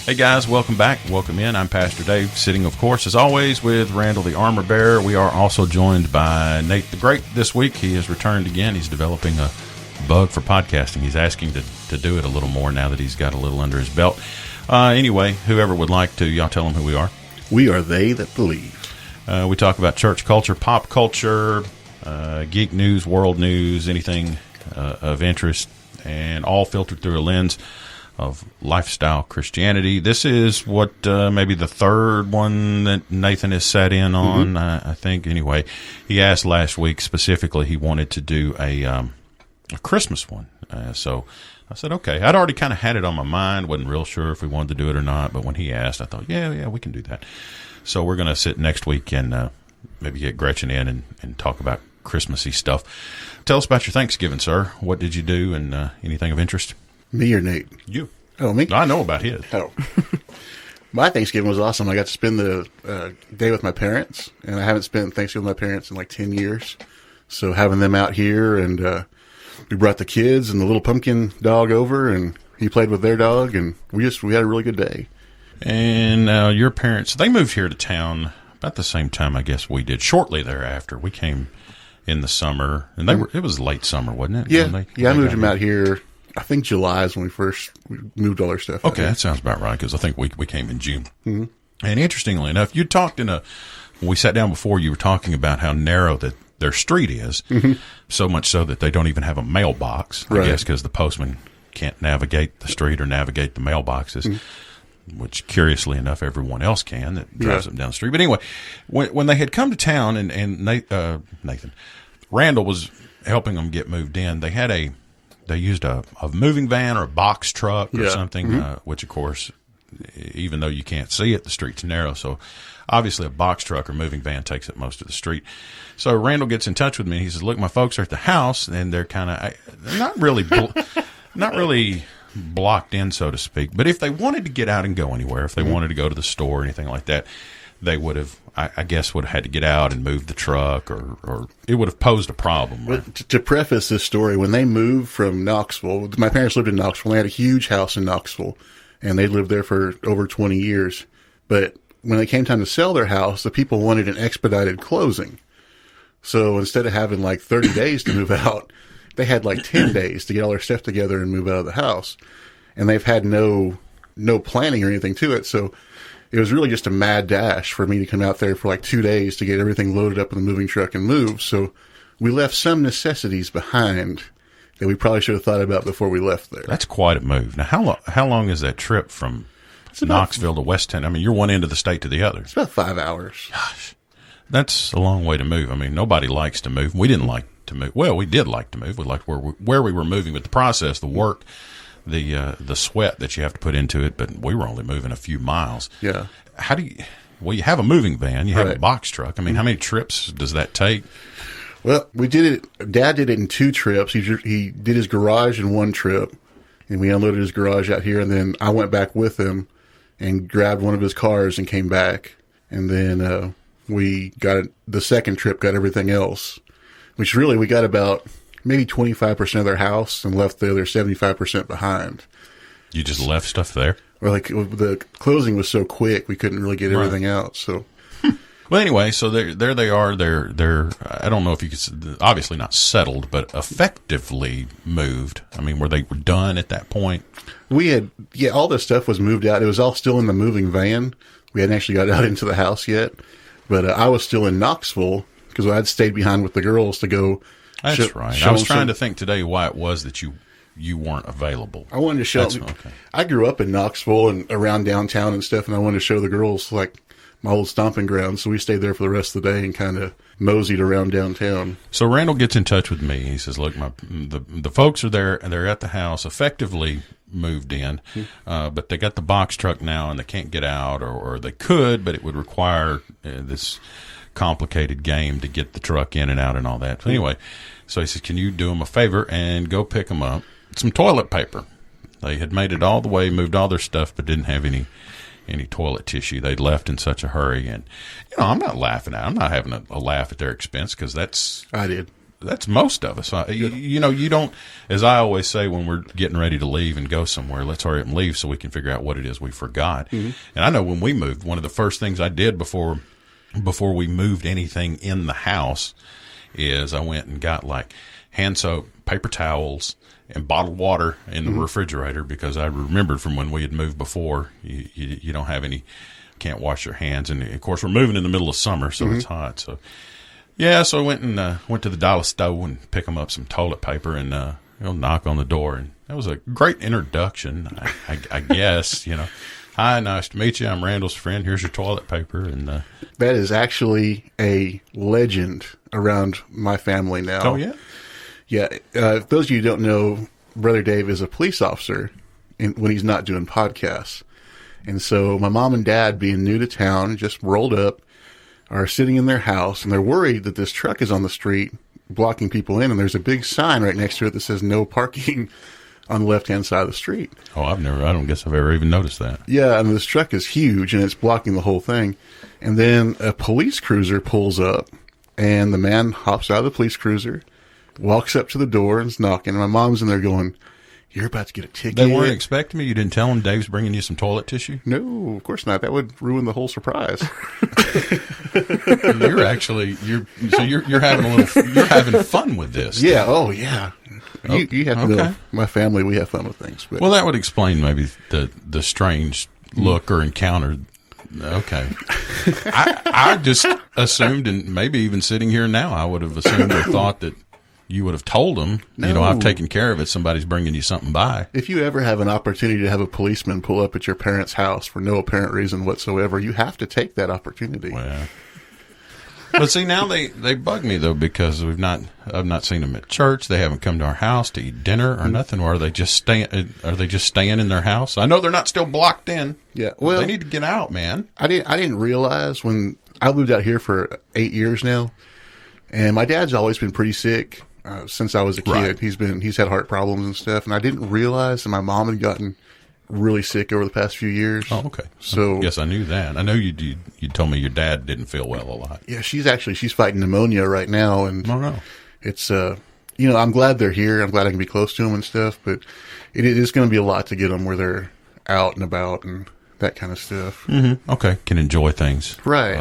Hey guys, welcome back. Welcome in. I'm Pastor Dave, sitting, of course, as always, with Randall the Armor Bearer. We are also joined by Nate the Great this week. He has returned again. He's developing a bug for podcasting. He's asking to do it a little more now that he's got a little under his belt. Anyway, whoever would like to, y'all tell them who we are. We are They That Believe. We talk about church culture, pop culture, geek news, world news, anything of interest, and all filtered through a lens of lifestyle Christianity. This is what maybe the third one that Nathan has sat in on, I think. Anyway, he asked last week specifically he wanted to do a Christmas one. So I said, okay. I'd already kind of had it on my mind. Wasn't real sure if we wanted to do it or not. But when he asked, I thought, yeah, we can do that. So we're going to sit next week and maybe get Gretchen in and talk about Christmassy stuff. Tell us about your Thanksgiving, sir. What did you do and anything of interest? Me or Nate? You. Oh, me? I know about his. Oh. My Thanksgiving was awesome. I got to spend the day with my parents, and I haven't spent Thanksgiving with my parents in like 10 years. So having them out here, and we brought the kids and the little pumpkin dog over, and he played with their dog, and we had a really good day. And your parents, they moved here to town about the same time, I guess we did. Shortly thereafter, we came in the summer, and it was late summer, wasn't it? Yeah, I moved them out here. I think July is when we moved all our stuff. Okay, that sounds about right, because I think we came in June. Mm-hmm. And interestingly enough, you talked when we sat down before, you were talking about how narrow that their street is, so much so that they don't even have a mailbox, I guess, because the postman can't navigate the street or navigate the mailboxes, which, curiously enough, everyone else can that drives them down the street. But anyway, when they had come to town and Nathan, Randall was helping them get moved in, they used a moving van or a box truck or something, which, of course, even though you can't see it, the street's narrow. So obviously a box truck or moving van takes up most of the street. So Randall gets in touch with me. He says, look, my folks are at the house, and they're kind of not really blocked in, so to speak. But if they wanted to get out and go anywhere, if they wanted to go to the store or anything like that, they would have, I guess, would have had to get out and move the truck, or it would have posed a problem. Right? To preface this story, when they moved from Knoxville, my parents lived in Knoxville. They had a huge house in Knoxville, and they lived there for over 20 years. But when it came time to sell their house, the people wanted an expedited closing. So instead of having like 30 days to move out, they had like 10 days to get all their stuff together and move out of the house. And they've had no planning or anything to it. So it was really just a mad dash for me to come out there for like 2 days to get everything loaded up in the moving truck and move. So we left some necessities behind that we probably should have thought about before we left there. That's quite a move. Now, how long is that trip from Knoxville to West Tennessee? I mean, you're one end of the state to the other. It's about 5 hours. Gosh, that's a long way to move. I mean, nobody likes to move. We didn't like to move. Well, we did like to move. We liked where we were moving, but the process, the work, the sweat that you have to put into it, but we were only moving a few miles. Yeah. You have a moving van, you have a box truck. I mean, how many trips does that take? Well, we did it. Dad did it in 2 trips. He did his garage in 1 trip, and we unloaded his garage out here, and then I went back with him and grabbed one of his cars and came back. And then we got the second trip, got everything else, which really we got about maybe 25% of their house and left the other 75% behind. You just left stuff there? Or like the closing was so quick, we couldn't really get everything out. So, well, anyway, so there they are. They're I don't know if you could, obviously not settled, but effectively moved. I mean, were they done at that point? We had, all this stuff was moved out. It was all still in the moving van. We hadn't actually got out into the house yet, but I was still in Knoxville because I'd stayed behind with the girls to go. That's right. I was trying to think today why it was that you weren't available. I wanted to show. Okay. I grew up in Knoxville and around downtown and stuff, and I wanted to show the girls like my old stomping ground. So we stayed there for the rest of the day and kind of moseyed around downtown. So Randall gets in touch with me. He says, "Look, the folks are there and they're at the house, effectively moved in, but they got the box truck now and they can't get out, or they could, but it would require this complicated game to get the truck in and out and all that." So anyway, so he says, "Can you do them a favor and go pick them up some toilet paper?" They had made it all the way, moved all their stuff, but didn't have any toilet tissue. They'd left in such a hurry. And, I'm not laughing at it. I'm not having a laugh at their expense, because that's... I did. that's most of us. You know, you don't, as I always say when we're getting ready to leave and go somewhere, let's hurry up and leave so we can figure out what it is we forgot. Mm-hmm. And I know when we moved, one of the first things I did before we moved anything in the house is I went and got like hand soap, paper towels, and bottled water in the refrigerator, because I remembered from when we had moved before, you don't have any, can't wash your hands. And of course we're moving in the middle of summer, so it's hot. So yeah, so I went to the dollar store and pick them up some toilet paper and, knock on the door. And that was a great introduction, I guess, you know. Hi, nice to meet you. I'm Randall's friend. Here's your toilet paper. And that is actually a legend around my family now. Oh, yeah? Yeah. Those of you who don't know, Brother Dave is a police officer when he's not doing podcasts. And so my mom and dad, being new to town, just rolled up, are sitting in their house, and they're worried that this truck is on the street blocking people in. And there's a big sign right next to it that says no parking on the left-hand side of the street. Oh, I don't guess I've ever even noticed that. Yeah, I mean, this truck is huge, and it's blocking the whole thing. And then a police cruiser pulls up, and the man hops out of the police cruiser, walks up to the door, and is knocking. And my mom's in there going, "You're about to get a ticket." They weren't expecting me? You didn't tell them Dave's bringing you some toilet tissue? No, of course not. That would ruin the whole surprise. You're having fun with this. Yeah. Oh, yeah. You have to know, my family, we have fun with things. But. Well, that would explain maybe the strange look or encounter. Okay. I just assumed, and maybe even sitting here now, I would have assumed or thought that you would have told them, No. I've taken care of it. Somebody's bringing you something by. If you ever have an opportunity to have a policeman pull up at your parents' house for no apparent reason whatsoever, you have to take that opportunity. Well, but see, now they bug me though, because I've not seen them at church. They haven't come to our house to eat dinner or nothing. Or are they just staying in their house? I know they're not still blocked in. Yeah, well, they need to get out, man. I didn't realize when I lived out here for 8 years now, and my dad's always been pretty sick since I was a kid. Right. He's had heart problems and stuff, and I didn't realize that my mom had gotten really sick over the past few years. Oh, okay. So yes, I knew that. I know you told me your dad didn't feel well a lot. Yeah, she's fighting pneumonia right now, and oh no, it's I'm glad they're here. I'm glad I can be close to them and stuff, but it is going to be a lot to get them where they're out and about and that kind of stuff. Mm-hmm. Okay, can enjoy things right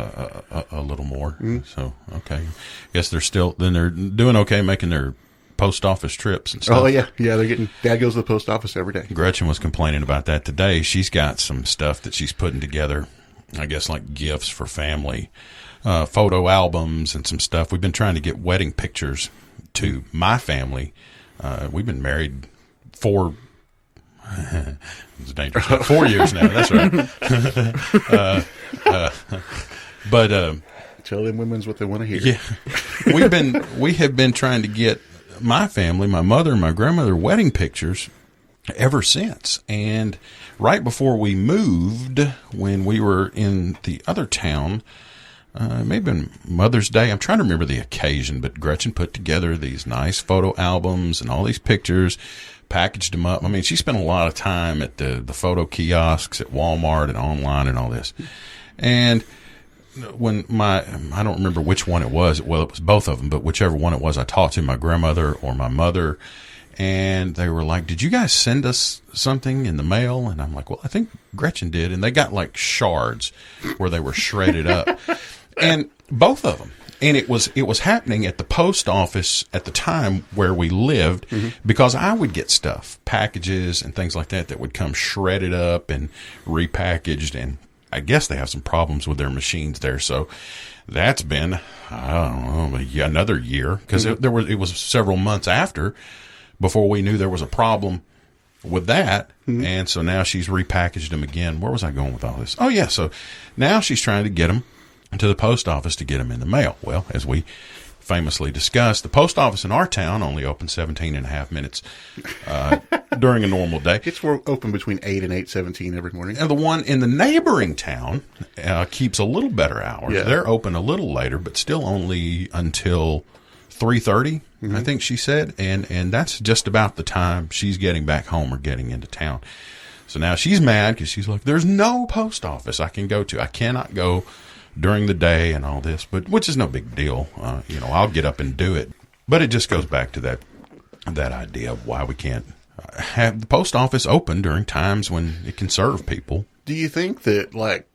a little more. Mm-hmm. So okay, guess they're doing okay making their post office trips and stuff. Oh yeah, Dad goes to the post office every day. Gretchen was complaining about that today. She's got some stuff that she's putting together, I guess like gifts for family, photo albums and some stuff. We've been trying to get wedding pictures to my family. We've been married 4 it's dangerous. 4 years now. That's right. But tell them women's what they want to hear. Yeah, we have been trying to get my family, my mother and my grandmother, wedding pictures ever since. And right before we moved, when we were in the other town, maybe Mother's Day, I'm trying to remember the occasion, but Gretchen put together these nice photo albums and all these pictures, packaged them up. I mean, she spent a lot of time at the photo kiosks at Walmart and online and all this. And when I don't remember which one it was. Well, it was both of them, but whichever one it was, I talked to my grandmother or my mother, and they were like, "Did you guys send us something in the mail?" And I'm like, "Well, I think Gretchen did." And they got like shards where they were shredded up, and both of them. And it was happening at the post office at the time where we lived, because I would get stuff, packages and things like that would come shredded up and repackaged, and I guess they have some problems with their machines there. So that's been, I don't know, another year, because it was several months after before we knew there was a problem with that. And so now she's repackaged them again. Where was I going with all this? Oh yeah. So now she's trying to get them to the post office to get them in the mail. Well, as we famously discussed, the post office in our town only opens 17 and a half minutes during a normal day. It's open between 8 and 8:17 every morning. And the one in the neighboring town keeps a little better hours. Yeah. They're open a little later, but still only until 3:30, I think she said. And that's just about the time she's getting back home or getting into town. So now she's mad because she's like, there's no post office I can go to. I cannot go during the day and all this, but which is no big deal. I'll get up and do it. But it just goes back to that idea of why we can't have the post office open during times when it can serve people. Do you think that, like,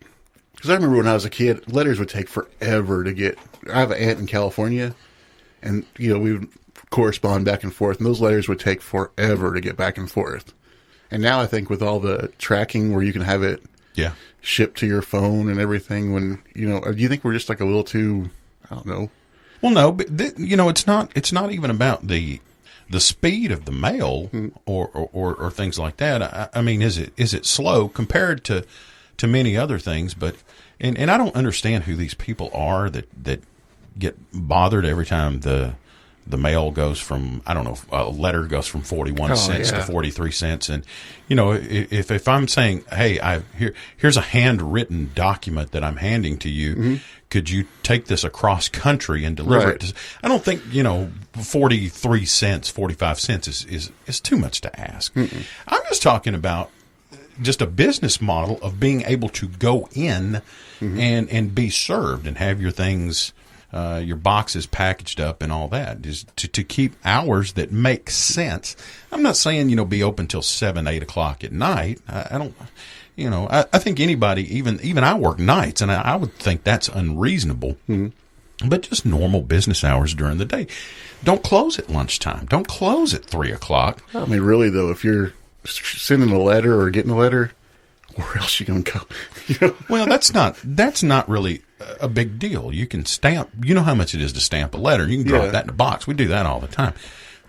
because I remember when I was a kid, letters would take forever to get. I have an aunt in California, and, you know, we would correspond back and forth, and those letters would take forever to get back and forth. And now I think with all the tracking where you can have it shipped to your phone and everything, when, you know, do you think we're just like a little too, I don't know. Well, no, but you know, it's not even about the speed of the mail or things like that. I mean, is it slow compared to many other things? But and I don't understand who these people are that get bothered every time the mail goes from, I don't know, a letter goes from 41 cents to 43 cents. And, you know, if I'm saying, hey, here's a handwritten document that I'm handing to you, could you take this across country and deliver it? I don't think, you know, 43 cents, 45 cents is too much to ask. I'm just talking about just a business model of being able to go in and be served and have your things, your boxes packaged up and all that, is to keep hours that make sense. I'm not saying, you know, be open till 7, 8 o'clock at night. I don't, you know, I think anybody, even I work nights, and I would think that's unreasonable. But just normal business hours during the day. Don't close at lunchtime. Don't close at 3 o'clock. I mean, really though, if you're sending a letter or getting a letter, where else you gonna go? You know? Well, that's not really a big deal. You can stamp. You know how much it is to stamp a letter. You can drop that in a box. We do that all the time.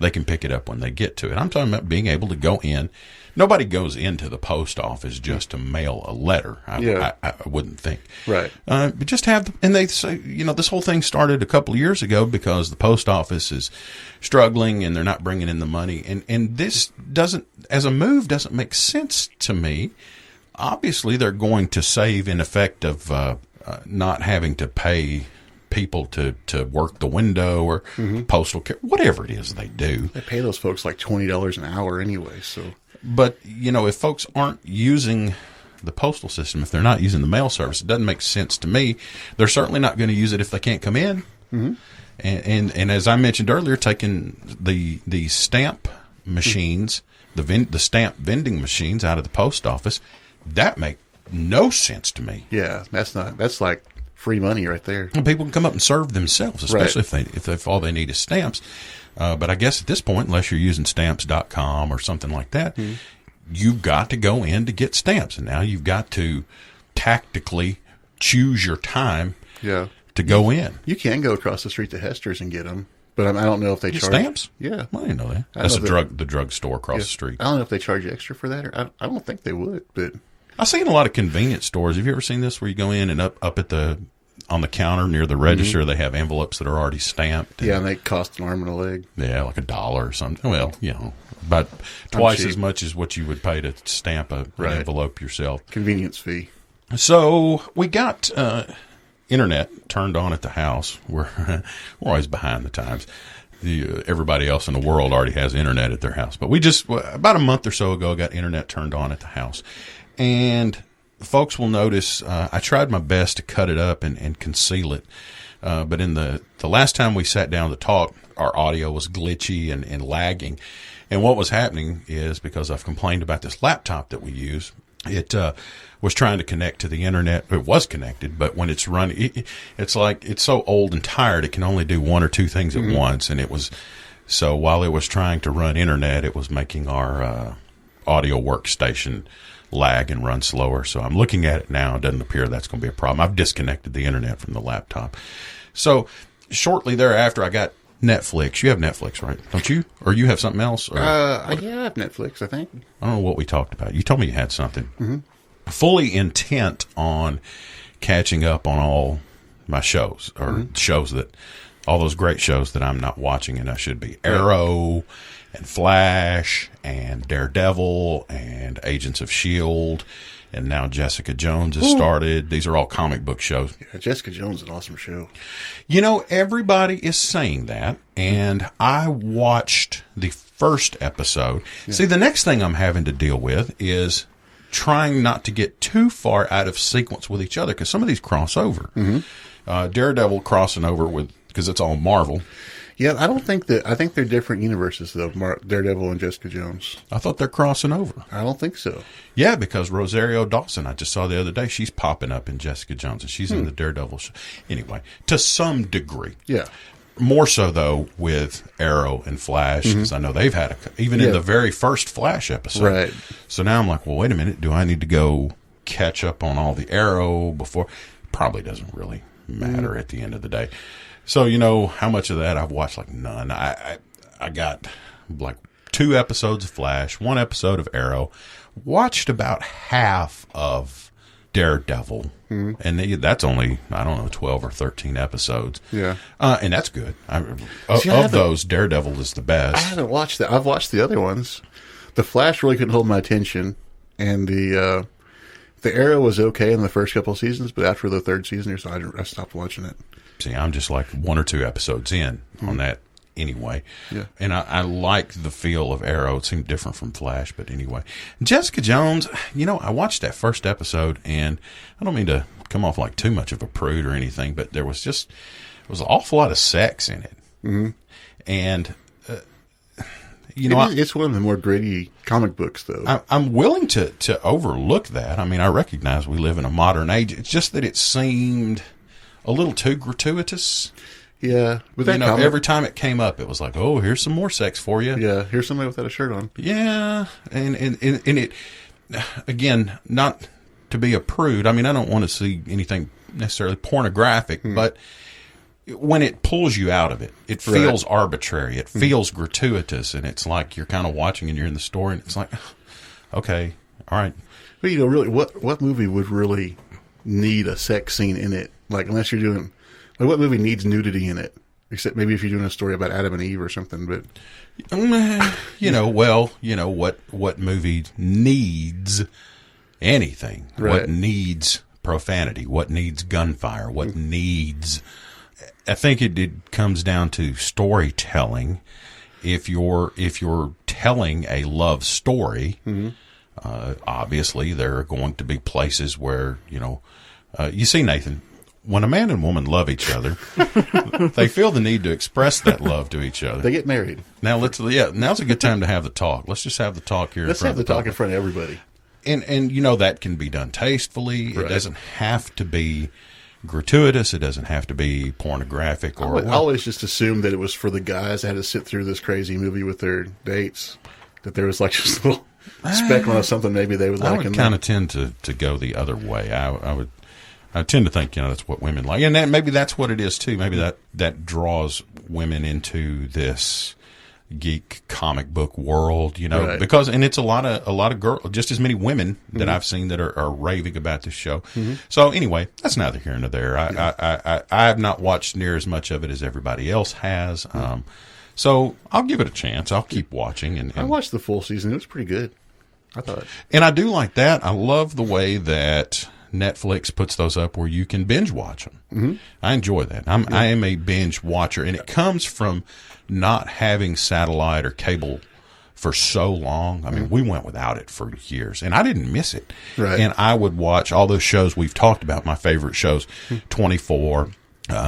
They can pick it up when they get to it. I'm talking about being able to go in. Nobody goes into the post office just to mail a letter. I wouldn't think. Right. But just have, and they say, you know, this whole thing started a couple of years ago because the post office is struggling and they're not bringing in the money. And this doesn't, as a move, doesn't make sense to me. Obviously, they're going to save in effect of not having to pay people to work the window or postal care, whatever it is they do. They pay those folks like $20 an hour anyway, so. But, you know, if folks aren't using the postal system, if they're not using the mail service, it doesn't make sense to me. They're certainly not going to use it if they can't come in. And as I mentioned earlier, taking the stamp machines, the stamp vending machines out of the post office, that make no sense to me. Yeah, that's like free money right there. And people can come up and serve themselves, especially if all they need is stamps. But I guess at this point, unless you're using stamps.com or something like that, you've got to go in to get stamps. And now you've got to tactically choose your time to go in. You can go across the street to Hester's and get them, but I don't know if they charge stamps. Yeah, well, I didn't know that. That's the drug store across the street. I don't know if they charge you extra for that, or I don't think they would. But I've seen a lot of convenience stores. Have you ever seen this where you go in and up at on the counter near the register, they have envelopes that are already stamped. And they cost an arm and a leg. Yeah, like $1 or something. Well, you know, about twice as much as what you would pay to stamp an envelope yourself. Convenience fee. So we got internet turned on at the house. We're always behind the times. Everybody else in the world already has internet at their house. But we just, about a month or so ago, got internet turned on at the house. And folks will notice I tried my best to cut it up and conceal it. But in the last time we sat down to talk, our audio was glitchy and lagging. And what was happening is, because I've complained about this laptop that we use, it was trying to connect to the internet. It was connected, but when it's running, it's like it's so old and tired, it can only do one or two things at once. And so while it was trying to run internet, it was making our audio workstation lag and run slower. So I'm looking at it now. It doesn't appear that's going to be a problem. I've disconnected the internet from the laptop. So shortly thereafter, I got Netflix. You have Netflix, right? Don't you? Or you have something else? I have Netflix, I think. I don't know what we talked about. You told me you had something. Fully intent on catching up on all my shows, or all those great shows that I'm not watching and I should be. Arrow and Flash and Daredevil and Agents of S.H.I.E.L.D. and now Jessica Jones has started. These are all comic book shows. Yeah, Jessica Jones is an awesome show. You know, everybody is saying that, and I watched the first episode. Yeah. See, the next thing I'm having to deal with is trying not to get too far out of sequence with each other, because some of these cross over. Daredevil crossing over with, because it's all Marvel. Yeah, I think they're different universes though. Daredevil and Jessica Jones. I thought they're crossing over. I don't think so. Yeah, because Rosario Dawson, I just saw the other day, she's popping up in Jessica Jones, and she's in the Daredevil show. Anyway, to some degree. Yeah. More so, though, with Arrow and Flash, because I know they've had even in the very first Flash episode. Right. So now I'm like, well, wait a minute. Do I need to go catch up on all the Arrow before? Probably doesn't really matter at the end of the day. So, how much of that I've watched? Like none. I got like 2 episodes of Flash, 1 episode of Arrow, watched about half of Daredevil, and that's only, I don't know, 12 or 13 episodes. Yeah. And that's good. Of those, Daredevil is the best. I haven't watched that. I've watched the other ones. The Flash really couldn't hold my attention, and the Arrow was okay in the first couple of seasons, but after the 3rd season or so, I stopped watching it. See, I'm just like 1 or 2 episodes in on that anyway. Yeah. And I like the feel of Arrow. It seemed different from Flash, but anyway. Jessica Jones, I watched that first episode, and I don't mean to come off like too much of a prude or anything, but there was an awful lot of sex in it. Mm-hmm. And, it's one of the more gritty comic books, though. I'm willing to overlook that. I mean, I recognize we live in a modern age. It's just that it seemed a little too gratuitous. Yeah. With that every time it came up, it was like, oh, here's some more sex for you. Yeah, here's somebody without a shirt on. Yeah. And it, again, not to be a prude. I mean, I don't want to see anything necessarily pornographic, but when it pulls you out of it, it feels arbitrary. It feels gratuitous, and it's like you're kind of watching and you're in the story, and it's like, okay, all right. But, really, what movie would really need a sex scene in it? Like, unless you're doing... Like, what movie needs nudity in it? Except maybe if you're doing a story about Adam and Eve or something, but... what movie needs anything? Right. What needs profanity? What needs gunfire? What needs... I think it comes down to storytelling. If you're telling a love story, obviously there are going to be places where, you see, Nathan, when a man and woman love each other, they feel the need to express that love to each other. They get married. Now now's a good time to have the talk. Let's just have the talk here. Let's have the talk in front of everybody. And that can be done tastefully. Right. It doesn't have to be gratuitous. It doesn't have to be pornographic. I always just assumed that it was for the guys that had to sit through this crazy movie with their dates. That there was like just a little speckling of something maybe they would like. I would kind of tend to go the other way. I tend to think, that's what women like. And maybe that's what it is, too. Maybe that draws women into this geek comic book world, right. because, and it's a lot of girls, just as many women that I've seen that are raving about this show. So anyway, that's neither here nor there. I have not watched near as much of it as everybody else has. So I'll give it a chance. I'll keep watching. And I watched the full season. It was pretty good, I thought. And I do like that. I love the way that Netflix puts those up where you can binge watch them. I enjoy that. I am a binge watcher, and it comes from not having satellite or cable for so long. I mean, we went without it for years, and I didn't miss it. Right. And I would watch all those shows we've talked about, my favorite shows, 24,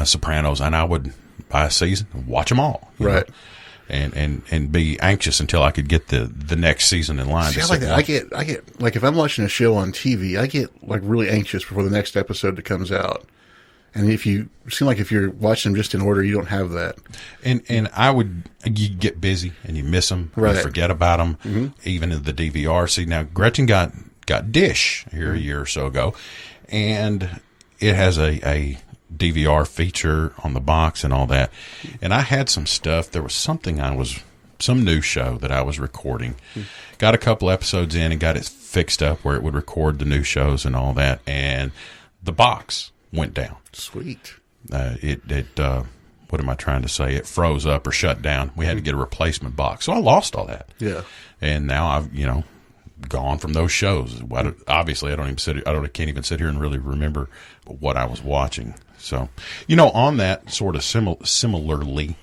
Sopranos, and I would buy a season and watch them all. Right. And be anxious until I could get the next season in line. See, I like that. I get like if I'm watching a show on TV, I get like really anxious before the next episode that comes out. And if you're watching them just in order, you don't have that. And you get busy and you miss them, right. You forget about them, even in the DVR. See, now Gretchen got Dish here a year or so ago, and it has a DVR feature on the box and all that. And I had some stuff. There was some new show that I was recording. Got a couple episodes in and got it fixed up where it would record the new shows and all that. And the box went down. Sweet. What am I trying to say? It froze up or shut down. We had to get a replacement box. So I lost all that. Yeah. And now I've, gone from those shows. Obviously, I can't even sit here and really remember what I was watching. So, on that sort of similarly,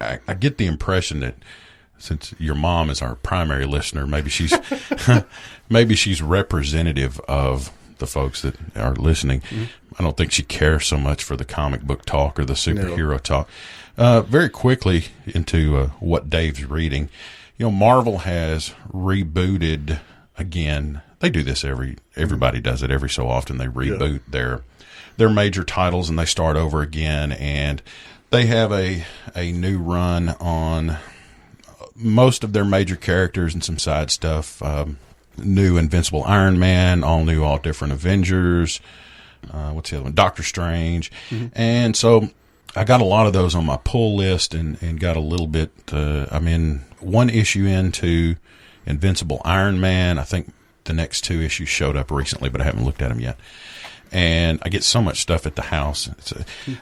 I get the impression that since your mom is our primary listener, maybe she's representative of the folks that are listening. I don't think she cares so much for the comic book talk or the superhero talk. Very quickly into what Dave's reading. Marvel has rebooted again. They do this everybody does it every so often. They reboot their major titles and they start over again, and they have a new run on most of their major characters and some side stuff. New Invincible Iron Man, all new, all different Avengers. What's the other one? Doctor Strange. And so I got a lot of those on my pull list and got a little bit, I'm in one issue into Invincible Iron Man. I think the next 2 issues showed up recently, but I haven't looked at them yet. And I get so much stuff at the house.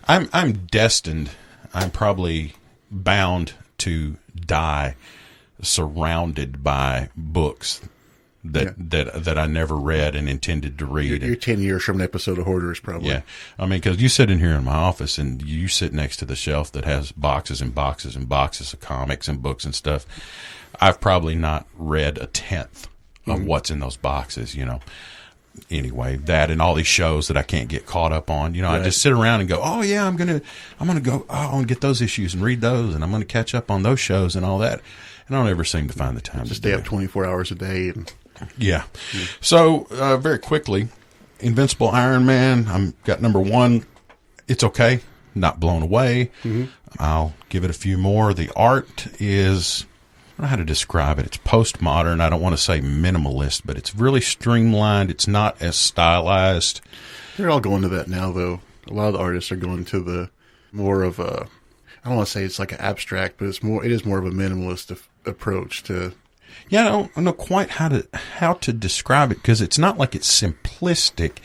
I'm destined. I'm probably bound to die surrounded by books that I never read and intended to read. You're 10 years from an episode of Hoarders, probably. Yeah. I mean, because you sit in here in my office and you sit next to the shelf that has boxes and boxes and boxes of comics and books and stuff. I've probably not read a tenth of what's in those boxes, Anyway, that and all these shows that I can't get caught up on, I just sit around and go, oh yeah, I'm gonna go, and get those issues and read those, and I'm gonna catch up on those shows and all that, and I don't ever seem to find the time to stay up 24 hours a day. Yeah. So very quickly, Invincible Iron Man. I'm got number 1. It's okay, not blown away. I'll give it a few more. The art is, I don't know how to describe it. It's postmodern. I don't want to say minimalist, but it's really streamlined. It's not as stylized. They're all going to that now, though. A lot of the artists are going to the more of a, I don't want to say it's like an abstract, but it is more of a minimalist approach to. Yeah, I don't know quite how to describe it, because it's not like it's simplistic.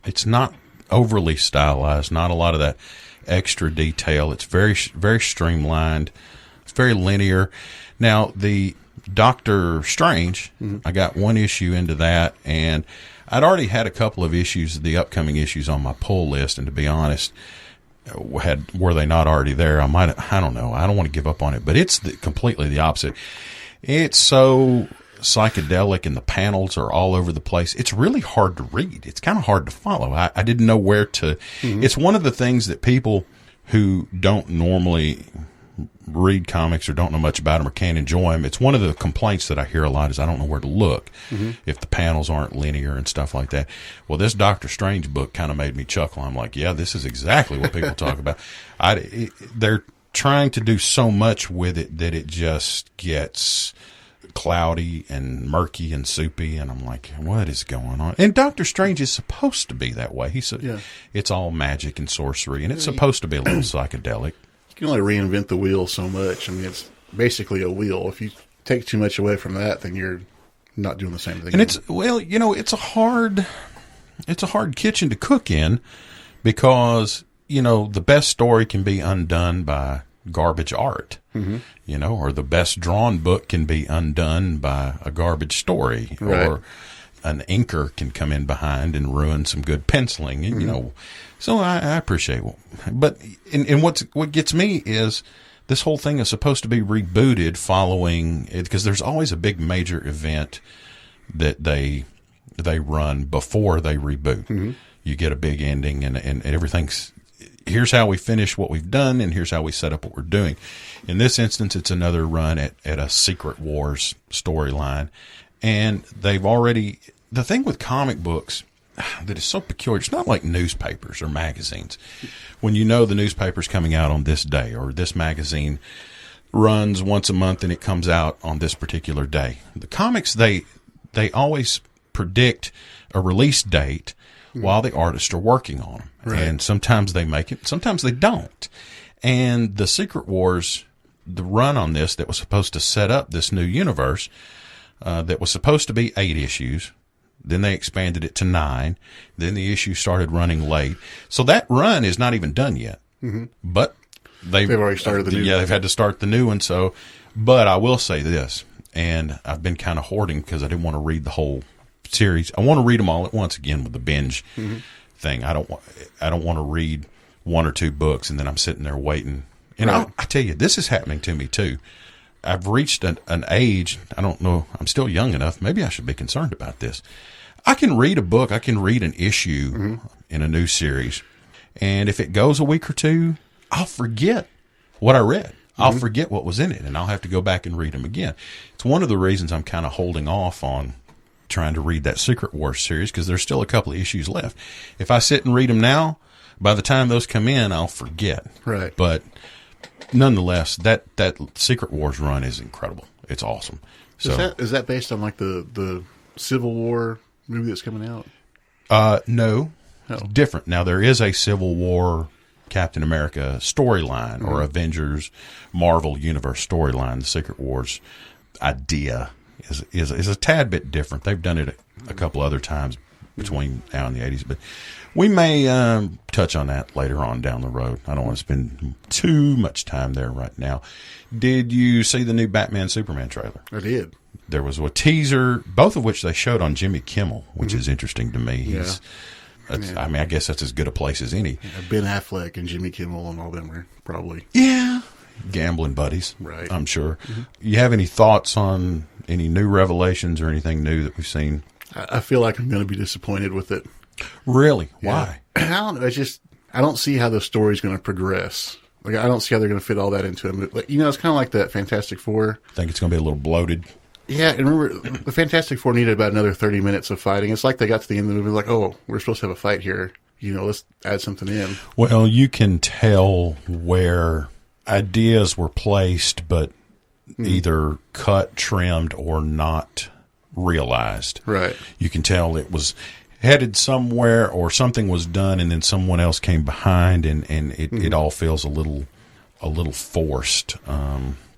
It's not overly stylized. Not a lot of that extra detail. It's very, very streamlined. It's very linear. Now, the Doctor Strange, I got 1 issue into that, and I'd already had a couple of issues, the upcoming issues, on my pull list, and to be honest, were they not already there, I don't know. I don't want to give up on it, but it's completely the opposite. It's so psychedelic, and the panels are all over the place. It's really hard to read. It's kind of hard to follow. I didn't know where to. It's one of the things that people who don't normally read comics or don't know much about them or can't enjoy them, it's one of the complaints that I hear a lot is I don't know where to look if the panels aren't linear and stuff like that. Well, this Doctor Strange book kind of made me chuckle. I'm like, yeah, this is exactly what people talk about. They're trying to do so much with it that it just gets cloudy and murky and soupy, and I'm like, what is going on? And Doctor Strange is supposed to be that way. It's all magic and sorcery, and it's supposed to be a little psychedelic. You can only reinvent the wheel so much. I mean, it's basically a wheel. If you take too much away from that, then you're not doing the same thing. And it's a hard kitchen to cook in, because the best story can be undone by garbage art, or the best drawn book can be undone by a garbage story, or an inker can come in behind and ruin some good penciling, and so I appreciate it. But and what gets me is this whole thing is supposed to be rebooted following it, because there's always a big major event that they run before they reboot. You get a big ending, and everything's, here's how we finish what we've done, and here's how we set up what we're doing. In this instance, it's another run at a Secret Wars storyline. And they've already, the thing with comic books that is so peculiar, it's not like newspapers or magazines. When the newspaper's coming out on this day, or this magazine runs once a month and it comes out on this particular day. The comics, they always predict a release date while the artists are working on them. Right. And sometimes they make it, sometimes they don't. And the Secret Wars, the run on this that was supposed to set up this new universe, that was supposed to be 8 issues. Then they expanded it to 9. Then the issue started running late. So that run is not even done yet. But they've already started the new one. Yeah, they've had to start the new one. So, but I will say this, and I've been kind of hoarding because I didn't want to read the whole series. I want to read them all at once again with the binge thing. I don't want to read 1 or 2 books and then I'm sitting there waiting. And I tell you, this is happening to me too. I've reached an age, I don't know, I'm still young enough, maybe I should be concerned about this. I can read a book. I can read an issue in a new series. And if it goes a week or two, I'll forget what I read. I'll forget what was in it, and I'll have to go back and read them again. It's one of the reasons I'm kind of holding off on trying to read that Secret Wars series, because there's still a couple of issues left. If I sit and read them now, by the time those come in, I'll forget. Right. But nonetheless, that Secret Wars run is incredible. It's awesome. So Is that based on like the Civil War movie that's coming out? No, Oh. it's different. Now there is a Civil War Captain America storyline or Avengers Marvel Universe storyline. The Secret Wars idea is a tad bit different. They've done it a couple other times between now and the 80s, but we may touch on that later on down the road. I don't want to spend too much time there right now. Did you see the new Batman Superman trailer? I did. There was a teaser, both of which they showed on Jimmy Kimmel, which is interesting to me. I mean, I guess that's as good a place as any. Yeah, Ben Affleck and Jimmy Kimmel and all them are probably Gambling buddies, right. I'm sure. You have any thoughts on any new revelations or anything new that we've seen? I feel like I'm going to be disappointed with it. Really? Why? I don't know. I don't see how the story's going to progress. Like, I don't see how they're going to fit all that into a movie. Like, it's kind of like that Fantastic Four. I think it's going to be a little bloated. Yeah, and remember, the Fantastic Four needed about another 30 minutes of fighting. It's like they got to the end of the movie like, oh, we're supposed to have a fight here. Let's add something in. Well, you can tell where ideas were placed, but either cut, trimmed, or not realized. Right. You can tell it was headed somewhere, or something was done, and then someone else came behind, and it all feels a little forced,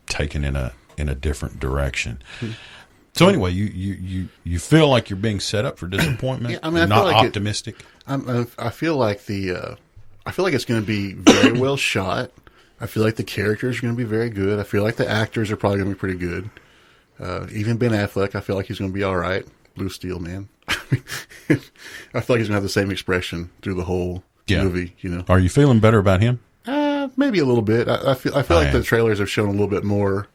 taken in a different direction. So anyway, you feel like you're being set up for disappointment. Yeah, I mean, not optimistic. I feel like it's going to be very well shot. I feel like the characters are going to be very good. I feel like the actors are probably going to be pretty good. Even Ben Affleck, I feel like he's going to be all right. Blue Steel, man. I feel like he's going to have the same expression through the whole movie. Are you feeling better about him? Maybe a little bit. I feel like the trailers have shown a little bit more.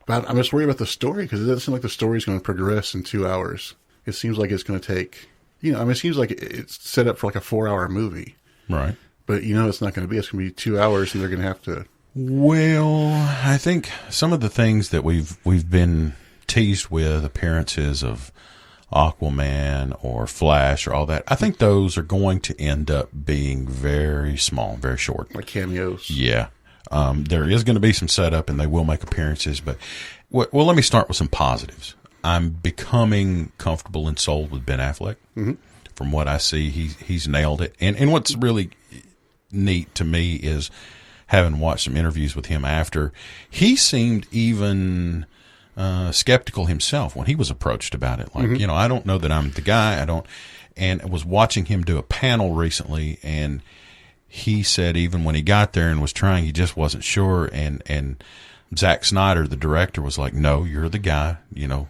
But I'm just worried about the story, because it doesn't seem like the story's going to progress in 2 hours. It seems like it's going to take, it seems like it's set up for like a 4-hour movie. Right. But it's not going to be. It's going to be 2 hours, and they're going to have to. Well, I think some of the things that we've been teased with, appearances of Aquaman or Flash or all that, I think those are going to end up being very small, very short. Like cameos. Yeah. There is going to be some setup, and they will make appearances. But, well, let me start with some positives. I'm becoming comfortable and sold with Ben Affleck. Mm-hmm. From what I see, he's nailed it. And what's really neat to me is, having watched some interviews with him after, he seemed even skeptical himself when he was approached about it. Like, I don't know that I'm the guy. And I was watching him do a panel recently, and he said even when he got there and was trying, he just wasn't sure. And Zack Snyder, the director, was like, "No, you're the guy.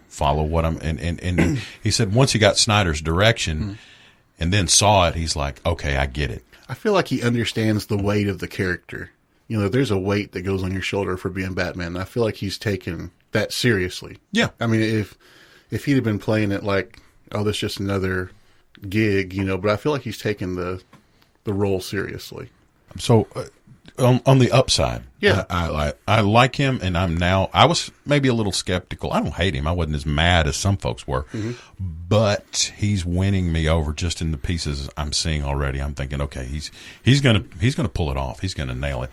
Follow what I'm." And he said once he got Snyder's direction and then saw it, he's like, "Okay, I get it." I feel like he understands the weight of the character. There's a weight that goes on your shoulder for being Batman. And I feel like he's taken that seriously. Yeah. I mean, if he'd have been playing it like, oh, that's just another gig, but I feel like he's taken the role seriously. So on the upside, yeah, I like him, and I was maybe a little skeptical. I don't hate him. I wasn't as mad as some folks were, but he's winning me over just in the pieces I'm seeing already. I'm thinking, okay, he's gonna pull it off. He's gonna nail it.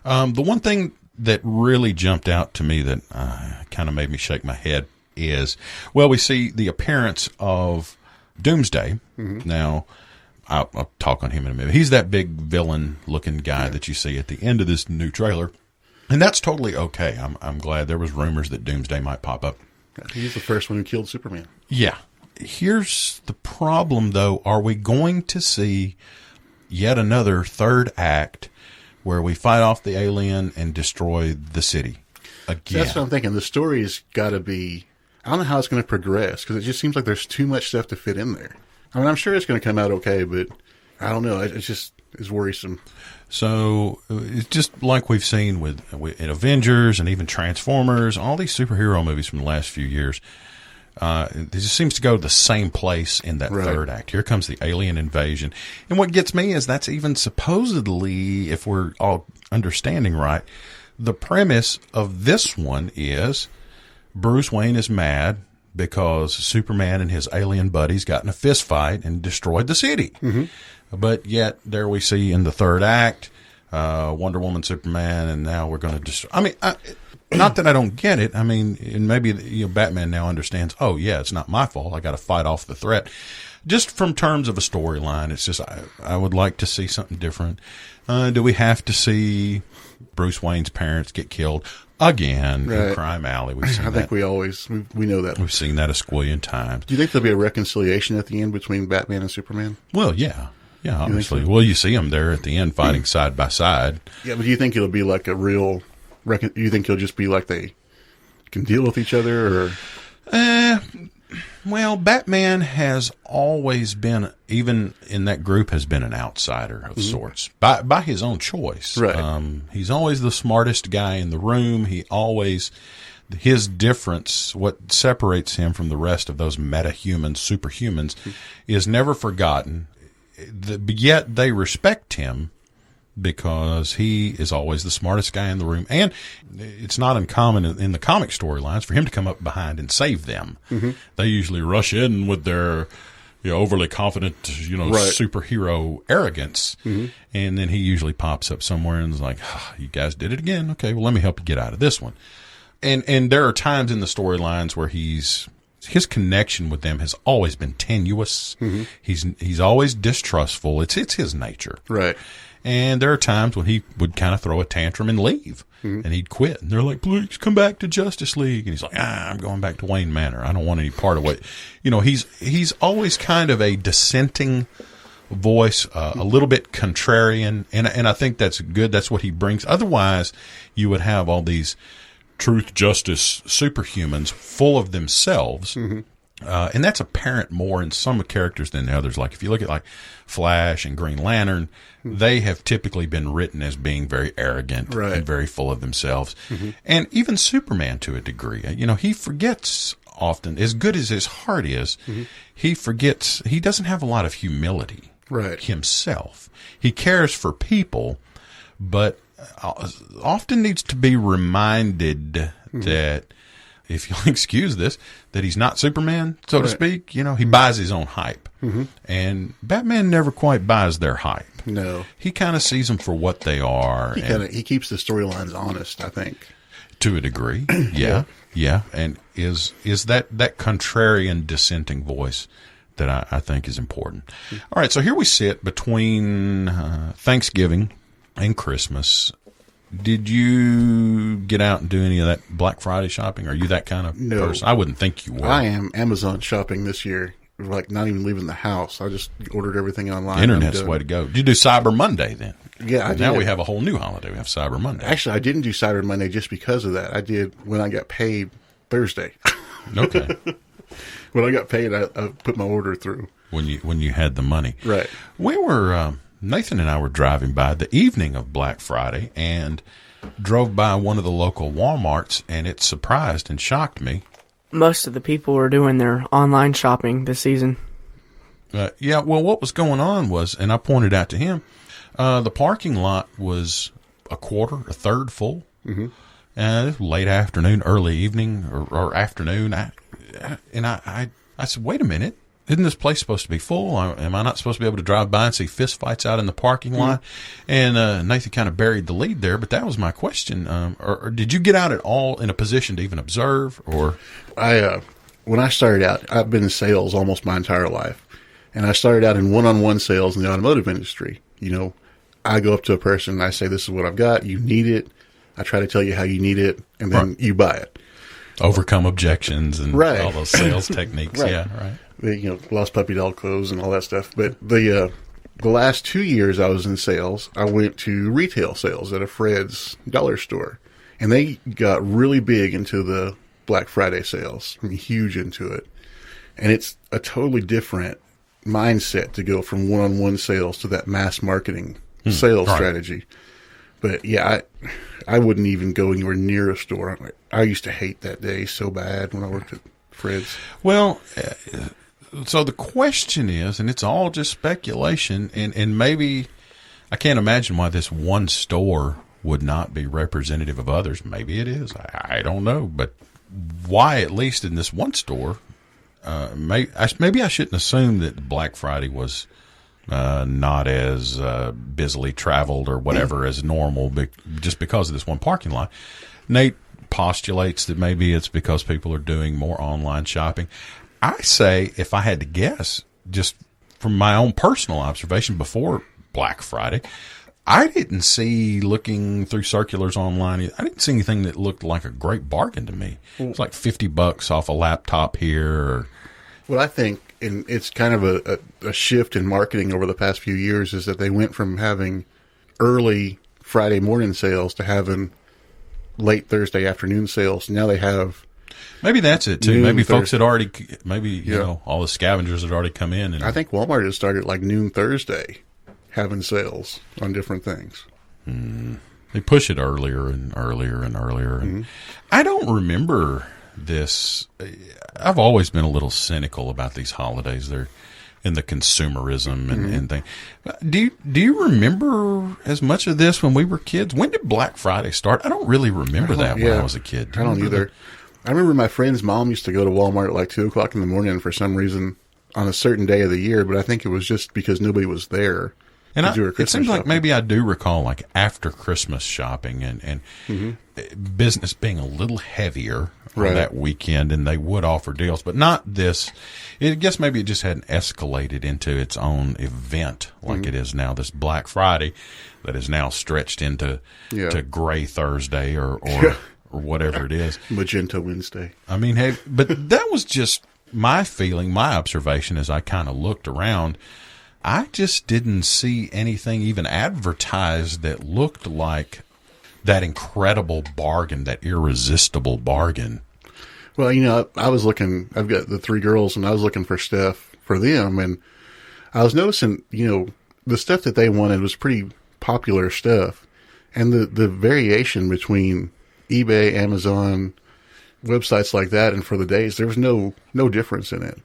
The one thing that really jumped out to me that kind of made me shake my head is, well, we see the appearance of Doomsday now. I'll talk on him in a minute. He's that big villain-looking guy that you see at the end of this new trailer, and that's totally okay. I'm glad. There was rumors that Doomsday might pop up. He's the first one who killed Superman. Yeah. Here's the problem, though. Are we going to see yet another third act where we fight off the alien and destroy the city again? That's what I'm thinking. The story's got to be... I don't know how it's going to progress, because it just seems like there's too much stuff to fit in there. I mean, I'm sure it's going to come out okay, but I don't know. It's worrisome. So it's just like we've seen with in Avengers and even Transformers, all these superhero movies from the last few years. It just seems to go to the same place in that third act. Here comes the alien invasion. And what gets me is that's even supposedly, if we're all understanding right, the premise of this one is Bruce Wayne is mad because Superman and his alien buddies got in a fist fight and destroyed the city. But yet there we see in the third act, Wonder Woman, Superman, and now we're going to destroy. I mean, not that I don't get it. I mean, and maybe Batman now understands, oh, yeah, it's not my fault. I got to fight off the threat. Just from terms of a storyline, it's just I would like to see something different. Do we have to see Bruce Wayne's parents get killed again in Crime Alley? We've seen I think we know that. We've seen that a squillion times. Do you think there'll be a reconciliation at the end between Batman and Superman? Well, yeah. Yeah, obviously. Well, you see them there at the end fighting side by side. Yeah, but do you think it'll be like a real... Do you think it'll just be like they can deal with each other? Or? Well, Batman has always been, even in that group, has been an outsider of sorts by his own choice. Right. He's always the smartest guy in the room. His difference, what separates him from the rest of those meta-humans, superhumans, is never forgotten. Yet they respect him because he is always the smartest guy in the room. And it's not uncommon in the comic storylines for him to come up behind and save them. They usually rush in with their overly confident, superhero arrogance. And then he usually pops up somewhere and is like, you guys did it again. Okay, well, let me help you get out of this one. And there are times in the storylines where his connection with them has always been tenuous. He's always distrustful. It's his nature. Right. And there are times when he would kind of throw a tantrum and leave, and he'd quit. And they're like, "Please come back to Justice League." And he's like, "I'm going back to Wayne Manor. I don't want any part of what." He's always kind of a dissenting voice, a little bit contrarian, and I think that's good. That's what he brings. Otherwise, you would have all these truth, justice superhumans full of themselves. And that's apparent more in some characters than the others. Like if you look at like Flash and Green Lantern, they have typically been written as being very arrogant and very full of themselves. And even Superman to a degree, he forgets often, as good as his heart is, he forgets, he doesn't have a lot of humility himself. He cares for people, but often needs to be reminded that, if you'll excuse this, that he's not Superman, so to speak. He buys his own hype. And Batman never quite buys their hype. No. He kind of sees them for what they are. He keeps the storylines honest, I think. To a degree. Yeah. And is that contrarian dissenting voice that I think is important. All right, so here we sit between Thanksgiving and Christmas. Did you get out and do any of that Black Friday shopping? Are you that kind of person? I wouldn't think you were. I am Amazon shopping this year, like not even leaving the house. I just ordered everything online. Internet's the way to go. Did you do Cyber Monday then? Yeah, I did. Now we have a whole new holiday. We have Cyber Monday. Actually, I didn't do Cyber Monday just because of that. I did when I got paid Thursday. Okay. When I got paid, I put my order through. When you had the money. Right. We were... Nathan and I were driving by the evening of Black Friday and drove by one of the local Walmarts, and it surprised and shocked me. Most of the people were doing their online shopping this season. Yeah, well, what was going on was, and I pointed out to him, the parking lot was a third full. Late afternoon, early evening, or afternoon. I said, wait a minute. Isn't this place supposed to be full? Am I not supposed to be able to drive by and see fist fights out in the parking lot? And Nathan kind of buried the lead there, but that was my question. Or did you get out at all in a position to even observe? Or when I started out, I've been in sales almost my entire life. And I started out in one-on-one sales in the automotive industry. I go up to a person and I say, this is what I've got. You need it. I try to tell you how you need it, and then you buy it. Overcome objections and all those sales techniques. Yeah, right. Lost puppy dog clothes and all that stuff. But the last 2 years I was in sales, I went to retail sales at a Fred's dollar store. And they got really big into the Black Friday sales. Huge into it. And it's a totally different mindset to go from one-on-one sales to that mass marketing sales strategy. But yeah, I wouldn't even go anywhere near a store. I used to hate that day so bad when I worked at Fred's. Well, so the question is, and it's all just speculation, and maybe I can't imagine why this one store would not be representative of others. Maybe it is. I don't know. But why, at least in this one store, maybe I shouldn't assume that Black Friday was not as busily traveled or whatever as normal, just because of this one parking lot. Nate postulates that maybe it's because people are doing more online shopping. I say, if I had to guess, just from my own personal observation before Black Friday, I didn't see, looking through circulars online, I didn't see anything that looked like a great bargain to me. It was like $50 off a laptop here. Or, what I think, and it's kind of a shift in marketing over the past few years, is that they went from having early Friday morning sales to having late Thursday afternoon sales. Now they have... Maybe that's it too. Maybe folks had already, you know, all the scavengers had already come in. And I think Walmart has started like noon Thursday having sales on different things. They push it earlier and earlier and earlier. And I don't remember this. I've always been a little cynical about these holidays. They're in the consumerism and thing. Do you remember as much of this when we were kids? When did Black Friday start? I don't really remember that when I was a kid. I don't either. I remember my friend's mom used to go to Walmart at like 2 o'clock in the morning for some reason on a certain day of the year, but I think it was just because nobody was there. And it seems like maybe I do recall like after Christmas shopping and business being a little heavier on that weekend, and they would offer deals, but not this. I guess maybe it just hadn't escalated into its own event like it is now. This Black Friday that is now stretched into to Gray Thursday or whatever it is. Magenta Wednesday. I mean, hey, but that was just my feeling, my observation as I kind of looked around. I just didn't see anything even advertised that looked like that incredible bargain, that irresistible bargain. Well, you know, I was looking, I've got the 3 girls, and I was looking for stuff for them, and I was noticing, you know, the stuff that they wanted was pretty popular stuff, and the variation between eBay, Amazon, websites like that, and for the days, there was no difference in it.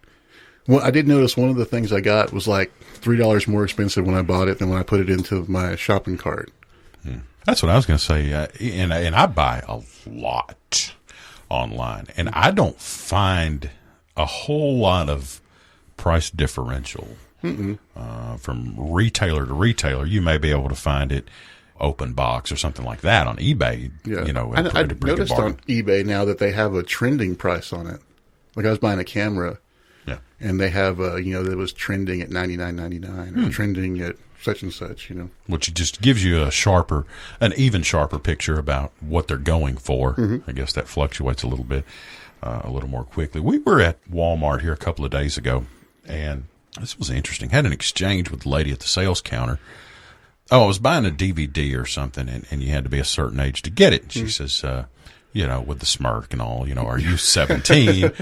Well, I did notice one of the things I got was like $3 more expensive when I bought it than when I put it into my shopping cart. That's what I was going to say. And I buy a lot online, and I don't find a whole lot of price differential from retailer to retailer. You may be able to find it open box or something like that on eBay. Yeah. You know, I noticed on eBay now that they have a trending price on it. Like I was buying a camera, and they have you know, that was trending at $99.99 or trending at such and such. You know, which just gives you an even sharper picture about what they're going for. I guess that fluctuates a little bit, a little more quickly. We were at Walmart here a couple of days ago, and this was interesting. Had an exchange with the lady at the sales counter. Oh, I was buying a DVD or something, and you had to be a certain age to get it. And she says, you know, with the smirk and all, you know, are you 17?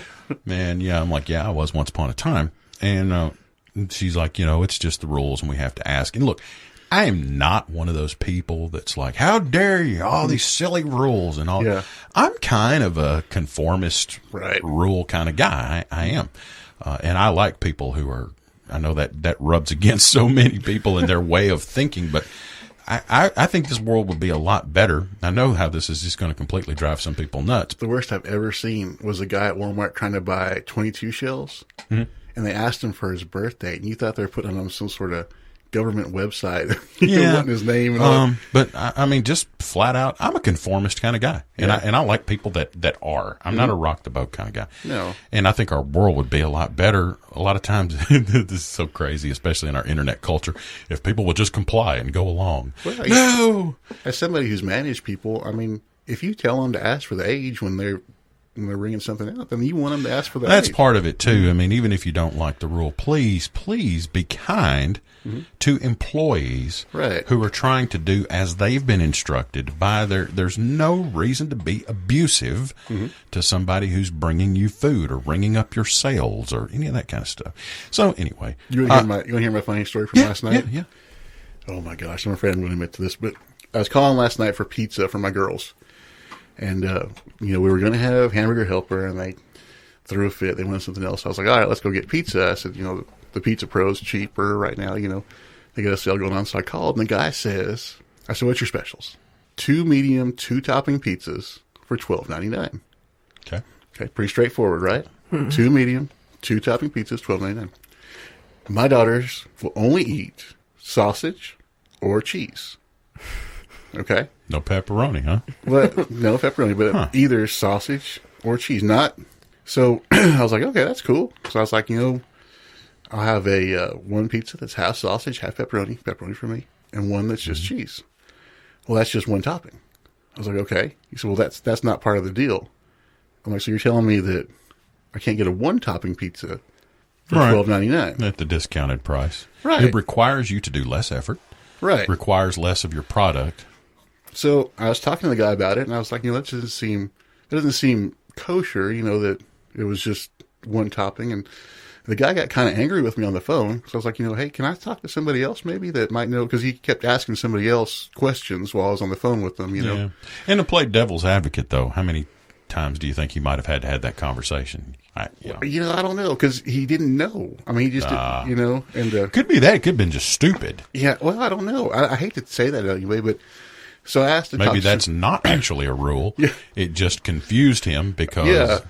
And yeah, I'm like, yeah, I was once upon a time. And she's like, you know, it's just the rules and we have to ask. And look, I am not one of those people that's like, how dare you, all these silly rules and all. Yeah. I'm kind of a conformist rule kind of guy. I am. And I like people who are, I know that rubs against so many people in their way of thinking, but I think this world would be a lot better. I know how this is just going to completely drive some people nuts. The worst I've ever seen was a guy at Walmart trying to buy 22 shells, and they asked him for his birthday, and you thought they were putting on some sort of government website. Wanting his name and all. But I mean, just flat out, I'm a conformist kind of guy, and I like people that are. I'm not a rock the boat kind of guy. No, and I think our world would be a lot better. A lot of times, this is so crazy, especially in our internet culture. If people would just comply and go along. Well, no, as somebody who's managed people, I mean, if you tell them to ask for the age when they're ringing something out, then you want them to ask for the That's age. part of it too. I mean, even if you don't like the rule, please be kind to employees who are trying to do as they've been instructed by there's no reason to be abusive to somebody who's bringing you food or ringing up your sales or any of that kind of stuff. So anyway, you want to hear my funny story from last night? Yeah. Oh my gosh, I'm afraid I'm going to admit to this, but I was calling last night for pizza for my girls. And, you know, we were going to have Hamburger Helper, and threw a fit. They wanted something else. I was like, all right, let's go get pizza. I said, the Pizza Pro's cheaper right now. They got a sale going on. So I called, and the guy says, I said, what's your specials? 2 medium, 2 topping pizzas for $12.99. Okay. Okay, pretty straightforward, right? 2 medium, 2 topping pizzas, $12.99. My daughters will only eat sausage or cheese. Okay? No pepperoni, huh? But no pepperoni, but either sausage or cheese. So I was like, okay, that's cool. So I was like, I'll have a one pizza that's half sausage, half pepperoni for me, and one that's just cheese. Well, that's just one topping. I was like, okay. He said, well, that's not part of the deal. I'm like, so you're telling me that I can't get a one topping pizza for $12.99 at the discounted price? Right. It requires you to do less effort. Right. Requires less of your product. So I was talking to the guy about it, and I was like, that doesn't seem kosher. That it was just one topping, and the guy got kind of angry with me on the phone. So I was like, hey, can I talk to somebody else maybe that might know? Because he kept asking somebody else questions while I was on the phone with them. Yeah. And to play devil's advocate, though, how many times do you think he might have had to have that conversation? I don't know, because he didn't know. I mean, he just didn't, and could be that. It could have been just stupid. Yeah, well, I don't know. I hate to say that anyway, but so I asked. Maybe that's not actually a rule. Yeah. It just confused him because. Yeah.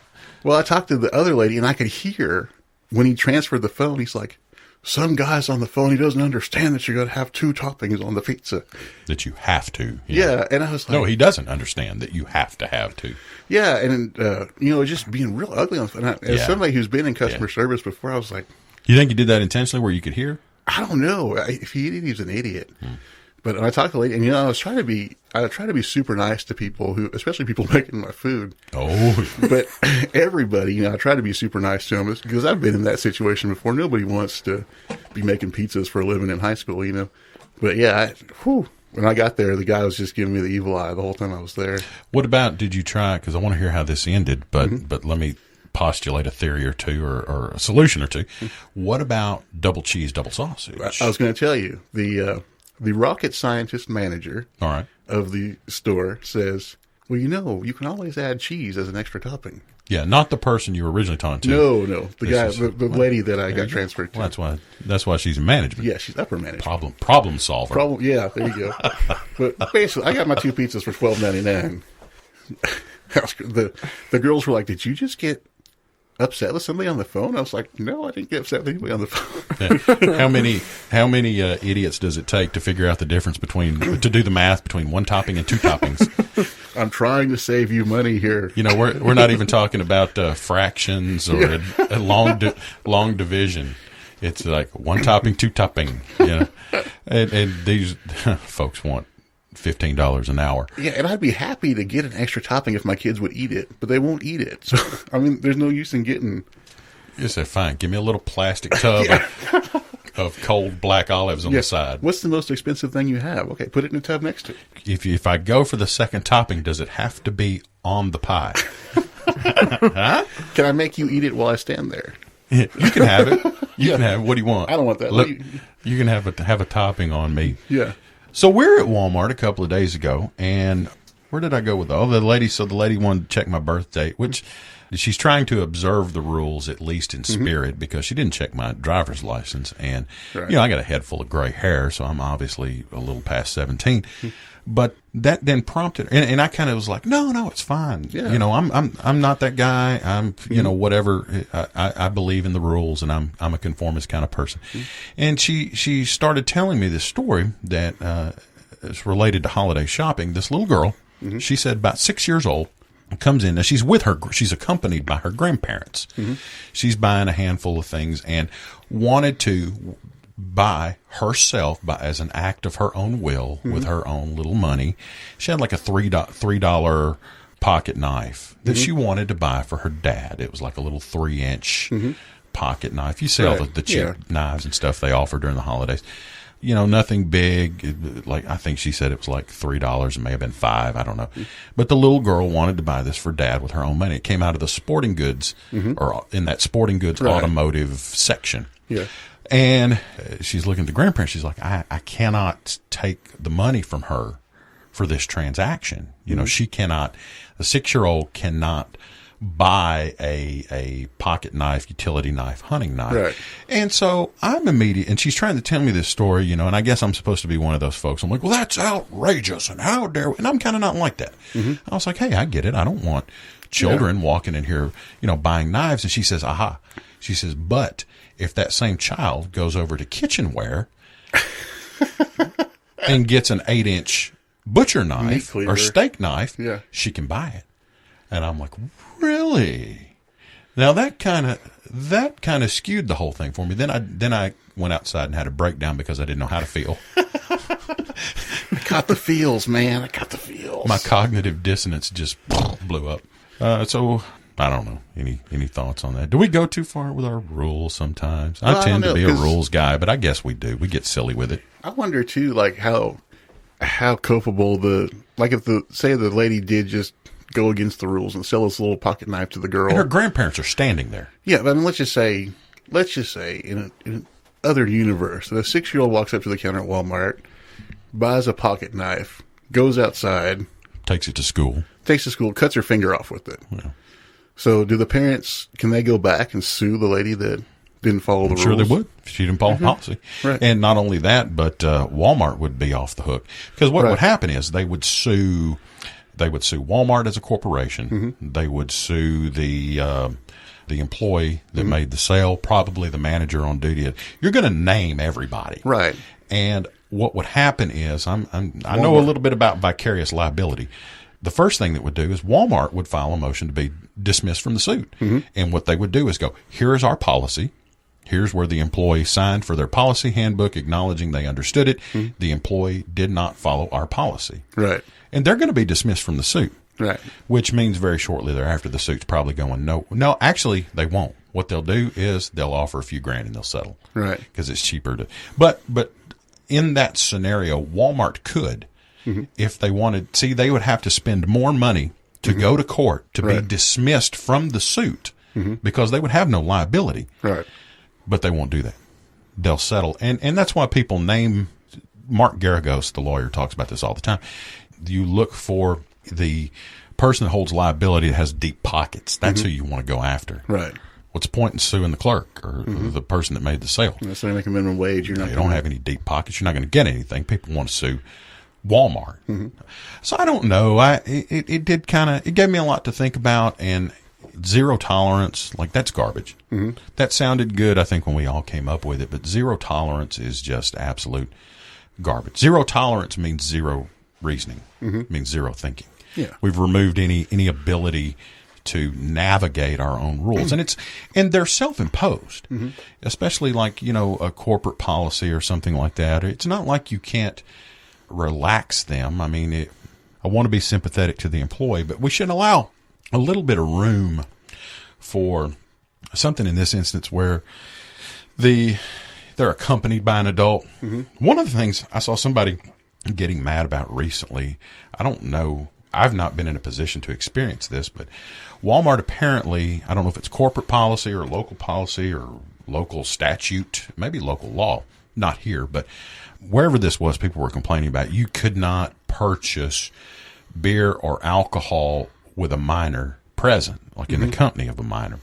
Well, I talked to the other lady, and I could hear when he transferred the phone. He's like, "Some guy's on the phone. He doesn't understand that you're going to have 2 toppings on the pizza. That you have to. Yeah, and I was like, no, he doesn't understand that you have to have 2. Yeah, and just being real ugly on the phone. As somebody who's been in customer service before, I was like, you think he did that intentionally, where you could hear? I don't know. If he did, he's an idiot. But when I talked to the lady, and I try to be super nice to people especially people making my food. Oh, but everybody, I try to be super nice to them because I've been in that situation before. Nobody wants to be making pizzas for a living in high school, But yeah, when I got there, the guy was just giving me the evil eye the whole time I was there. What about, did you try, because I want to hear how this ended, but let me postulate a theory or two or a solution or two. What about double cheese, double sausage? I was going to tell you, the rocket scientist manager of the store says, well, you can always add cheese as an extra topping. Yeah, not the person you were originally talking to. No, the lady that I got transferred to. Well, that's why she's in management. Yeah, she's upper management. Problem solver. Yeah, there you go. But basically, I got my 2 pizzas for $12.99. The girls were like, "Did you just get upset with somebody on the phone?" I was like, "No, I didn't get upset with anybody on the phone." Yeah. How many idiots does it take to figure out the difference to do the math between 1 topping and 2 toppings? I'm trying to save you money here. We're not even talking about fractions or a long division. It's like 1 topping, 2 topping. And these folks want $15 an hour. Yeah, and I'd be happy to get an extra topping if my kids would eat it, but they won't eat it. So I mean, there's no use in getting. You say, fine, give me a little plastic tub of cold black olives on the side. What's the most expensive thing you have? Okay, put it in a tub next to it. If I go for the second topping, does it have to be on the pie? Huh? Can I make you eat it while I stand there? You can have it. You can have it. What do you want? I don't want that. Look, you can have a topping on me. Yeah. So we're at Walmart a couple of days ago, and where did I go with the lady? So the lady wanted to check my birth date, which she's trying to observe the rules, at least in spirit, because she didn't check my driver's license. And, I got a head full of gray hair, so I'm obviously a little past 17. But that then prompted, and I kind of was like, no, it's fine. Yeah. I'm not that guy. I'm, whatever. I believe in the rules, and I'm a conformist kind of person. And she started telling me this story that is related to holiday shopping. This little girl, she said about 6 years old, comes in. Now she's accompanied by her grandparents. She's buying a handful of things and wanted to buy herself, as an act of her own will, with her own little money. She had like a $3 pocket knife that she wanted to buy for her dad. It was like a little 3-inch pocket knife. You see all the cheap knives and stuff they offer during the holidays. Nothing big. Like, I think she said it was like $3. It may have been $5. I don't know. But the little girl wanted to buy this for dad with her own money. It came out of the sporting goods, or in that sporting goods automotive section. Yeah. And she's looking at the grandparents. She's like, I cannot take the money from her for this transaction. She cannot, the 6-year-old cannot buy a pocket knife, utility knife, hunting knife. Right. And so I'm immediate, and she's trying to tell me this story, you know, and I guess I'm supposed to be one of those folks. I'm like, well, that's outrageous, and how dare we? And I'm kind of not like that. Mm-hmm. I was like, hey, I get it. I don't want children walking in here, you know, buying knives. And she says, aha. She says, but if that same child goes over to kitchenware and gets an 8-inch butcher knife or steak knife, she can buy it. And I'm like, really? Now that kind of skewed the whole thing for me. Then I went outside and had a breakdown because I didn't know how to feel. I got the feels, man. I got the feels. My cognitive dissonance just blew up. So I don't know. Any thoughts on that? Do we go too far with our rules sometimes? I tend to be a rules guy, but I guess we do. We get silly with it. I wonder too, like how culpable if the lady did just go against the rules and sell this little pocket knife to the girl. And her grandparents are standing there. Yeah, but I mean, let's just say in an other universe, the 6-year-old walks up to the counter at Walmart, buys a pocket knife, goes outside, takes it to school, cuts her finger off with it. Yeah. So do the parents, can they go back and sue the lady that didn't follow the rules? Sure they would. If she didn't follow policy. Right. And not only that, but Walmart would be off the hook. Because what would happen is they would sue Walmart as a corporation. Mm-hmm. They would sue the employee that made the sale, probably the manager on duty. You're going to name everybody. Right. And what would happen is, I know a little bit about vicarious liability. The first thing that would do is Walmart would file a motion to be dismissed from the suit. Mm-hmm. And what they would do is go, here's our policy. Here's where the employee signed for their policy handbook, acknowledging they understood it. Mm-hmm. The employee did not follow our policy. Right. And they're going to be dismissed from the suit. Right. Which means very shortly thereafter, the suit's probably going, no, actually, they won't. What they'll do is they'll offer a few grand and they'll settle. Right. Because it's cheaper to, but in that scenario, Walmart could, if they wanted, they would have to spend more money to go to court to be dismissed from the suit because they would have no liability. Right. But they won't do that. They'll settle. And that's why people name, Mark Garagos, the lawyer, talks about this all the time. You look for the person that holds liability that has deep pockets. That's who you want to go after. Right. What's the point in suing the clerk or the person that made the sale? Unless they make a minimum wage, you don't have any deep pockets. You're not going to get anything. People want to sue Walmart. Mm-hmm. So I don't know. It gave me a lot to think about, and zero tolerance, like that's garbage. Mm-hmm. That sounded good, I think, when we all came up with it, but zero tolerance is just absolute garbage. Zero tolerance means zero reasoning, means zero thinking. Yeah. We've removed any ability to navigate our own rules. And they're self-imposed, especially like, a corporate policy or something like that. It's not like you can't relax them. I mean, I want to be sympathetic to the employee, but we should allow a little bit of room for something in this instance where they're accompanied by an adult. Mm-hmm. One of the things I saw somebody getting mad about recently, I don't know, I've not been in a position to experience this, but Walmart apparently, I don't know if it's corporate policy or local statute, maybe local law, not here, but wherever this was, people were complaining about, you could not purchase beer or alcohol with a minor present, like in the company of a minor.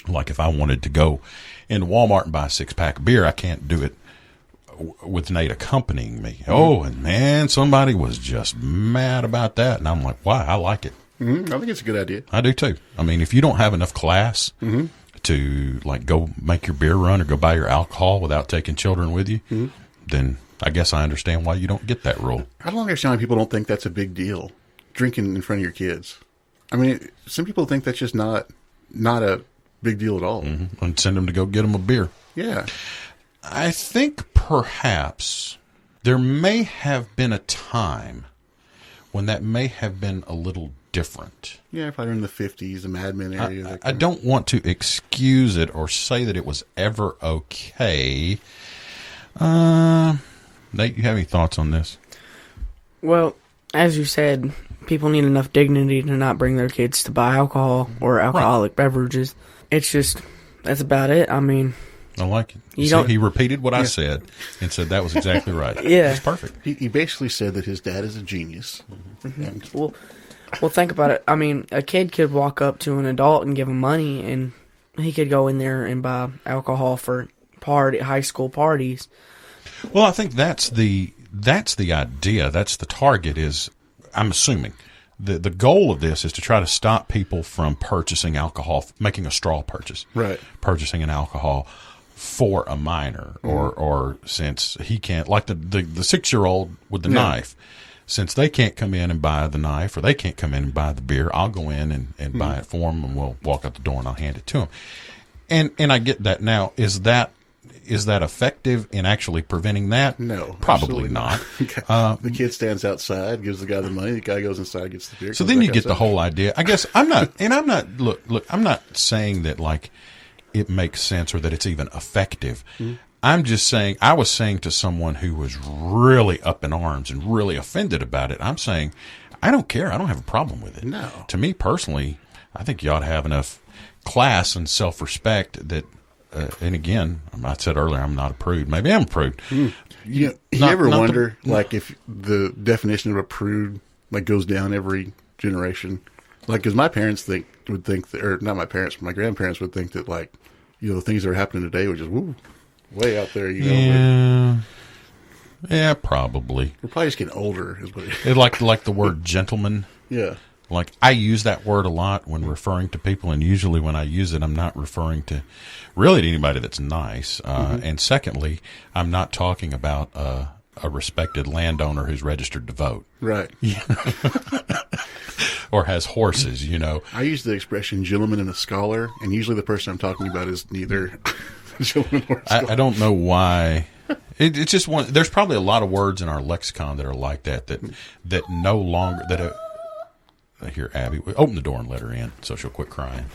Like if I wanted to go into Walmart and buy a 6-pack of beer, I can't do it with Nate accompanying me. Oh, and man, somebody was just mad about that. And I'm like, why? I like it. Mm-hmm. I think it's a good idea. I do too. I mean, if you don't have enough class to like go make your beer run or go buy your alcohol without taking children with you, then I guess I understand why you don't get that rule. I don't understand why people don't think that's a big deal, drinking in front of your kids. I mean, some people think that's just not a big deal at all. Mm-hmm. And send them to go get them a beer. Yeah. I think perhaps there may have been a time when that may have been a little different. Yeah, probably in the 50s, the Mad Men area. I don't want to excuse it or say that it was ever okay. Nate, you have any thoughts on this? Well, as you said, people need enough dignity to not bring their kids to buy alcohol or alcoholic beverages. It's just, that's about it. I mean, I like it. He repeated what I said and said that was exactly right. Yeah. It's perfect. He basically said that his dad is a genius. Mm-hmm. Well, Well, think about it. I mean, a kid could walk up to an adult and give him money, and he could go in there and buy alcohol for high school parties. Well, I think that's the idea. That's the target. Is I'm assuming the goal of this is to try to stop people from purchasing alcohol, making a straw purchase, Right? purchasing an alcohol for a minor, or since he can't, like the 6-year-old with the knife, since they can't come in and buy the knife, or they can't come in and buy the beer, I'll go in and buy it for them, and we'll walk out the door and I'll hand it to them. And I get that. Now, is that effective in actually preventing that? No, probably not. The kid stands outside, gives the guy the money. The guy goes inside, gets the beer. So then you get the whole idea. I guess I'm not saying that like it makes sense or that it's even effective. I'm just saying, I was saying to someone who was really up in arms and really offended about it, I'm saying, I don't care. I don't have a problem with it. No. To me personally, I think you ought to have enough class and self-respect that, and again, I said earlier, I'm not a prude. Maybe I'm a prude. You ever wonder, like, if the definition of a prude, like, goes down every generation? Like, because my parents would think that, or not my parents, but my grandparents would think that, like, you know, the things that are happening today were just, way out there, you know. Yeah, probably. We're probably just getting older, is what it is. It like the word gentleman. Yeah. Like, I use that word a lot when referring to people, and usually when I use it, I'm not referring to really to anybody that's nice. And secondly, I'm not talking about a respected landowner who's registered to vote. Right. Or has horses, you know. I use the expression gentleman and a scholar, and usually the person I'm talking about is neither a gentleman or a scholar. I don't know why. It's just one. There's probably a lot of words in our lexicon that are like that no longer I hear Abby. Open the door and let her in so she'll quit crying.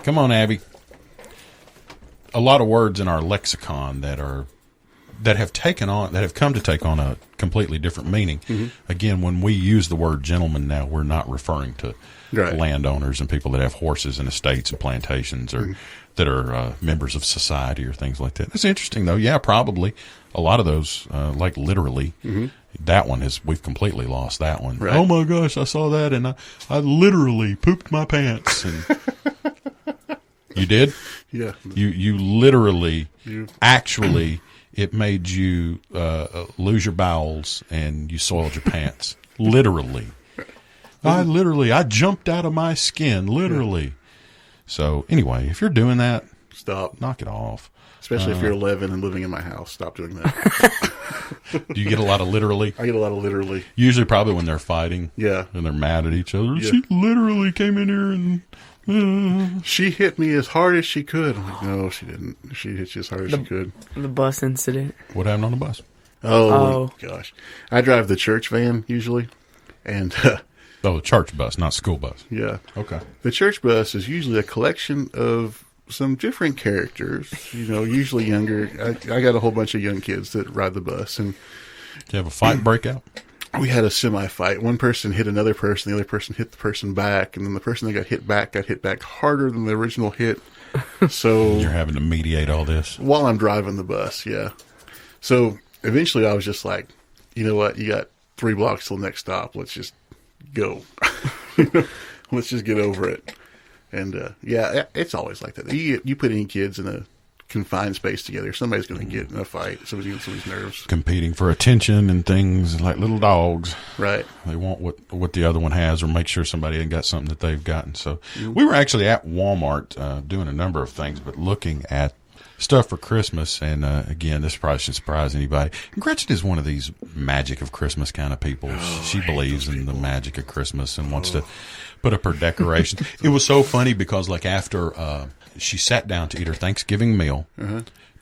Come on, Abby. A lot of words in our lexicon that have come to take on a completely different meaning. Again, when we use the word gentleman now, we're not referring to landowners and people that have horses and estates and plantations, or that are members of society or things like that. That's interesting, though. Yeah, probably a lot of those, like literally. That one we've completely lost that one. Right. Oh my gosh, I saw that and I literally pooped my pants. And you did? Yeah. You literally, actually, it made you lose your bowels and you soiled your pants. Literally. I jumped out of my skin, literally. Yeah. So anyway, if you're doing that, stop. Knock it off. Especially if you're 11 and living in my house. Stop doing that. Do you get a lot of literally? I get a lot of literally. Usually probably when they're fighting. Yeah. And they're mad at each other. Yeah. She literally came in here and... She hit me as hard as she could. I'm like, no, she didn't. She hit you as hard as she could. The bus incident. What happened on the bus? Oh, gosh. I drive the church van usually. And... the church bus, not school bus. Yeah. Okay. The church bus is usually a collection of some different characters, you know, usually younger. I got a whole bunch of young kids that ride the bus. And do you have a fight breakout? We had a semi-fight. One person hit another person. The other person hit the person back. And then the person that got hit back harder than the original hit. So you're having to mediate all this? While I'm driving the bus, yeah. So eventually I was just like, you know what? You got 3 blocks till the next stop. Let's just go. Let's just get over it. And, yeah, it's always like that. You put any kids in a confined space together, somebody's going to get in a fight. Somebody's going to get somebody's nerves. Competing for attention and things like little dogs. Right. They want what the other one has, or make sure somebody ain't got something that they've gotten. So we were actually at Walmart doing a number of things, but looking at stuff for Christmas. And, again, this probably shouldn't surprise anybody. Gretchen is one of these magic of Christmas kind of people. She believes in the magic of Christmas and wants to put up her decorations. It was so funny because, like, after she sat down to eat her Thanksgiving meal,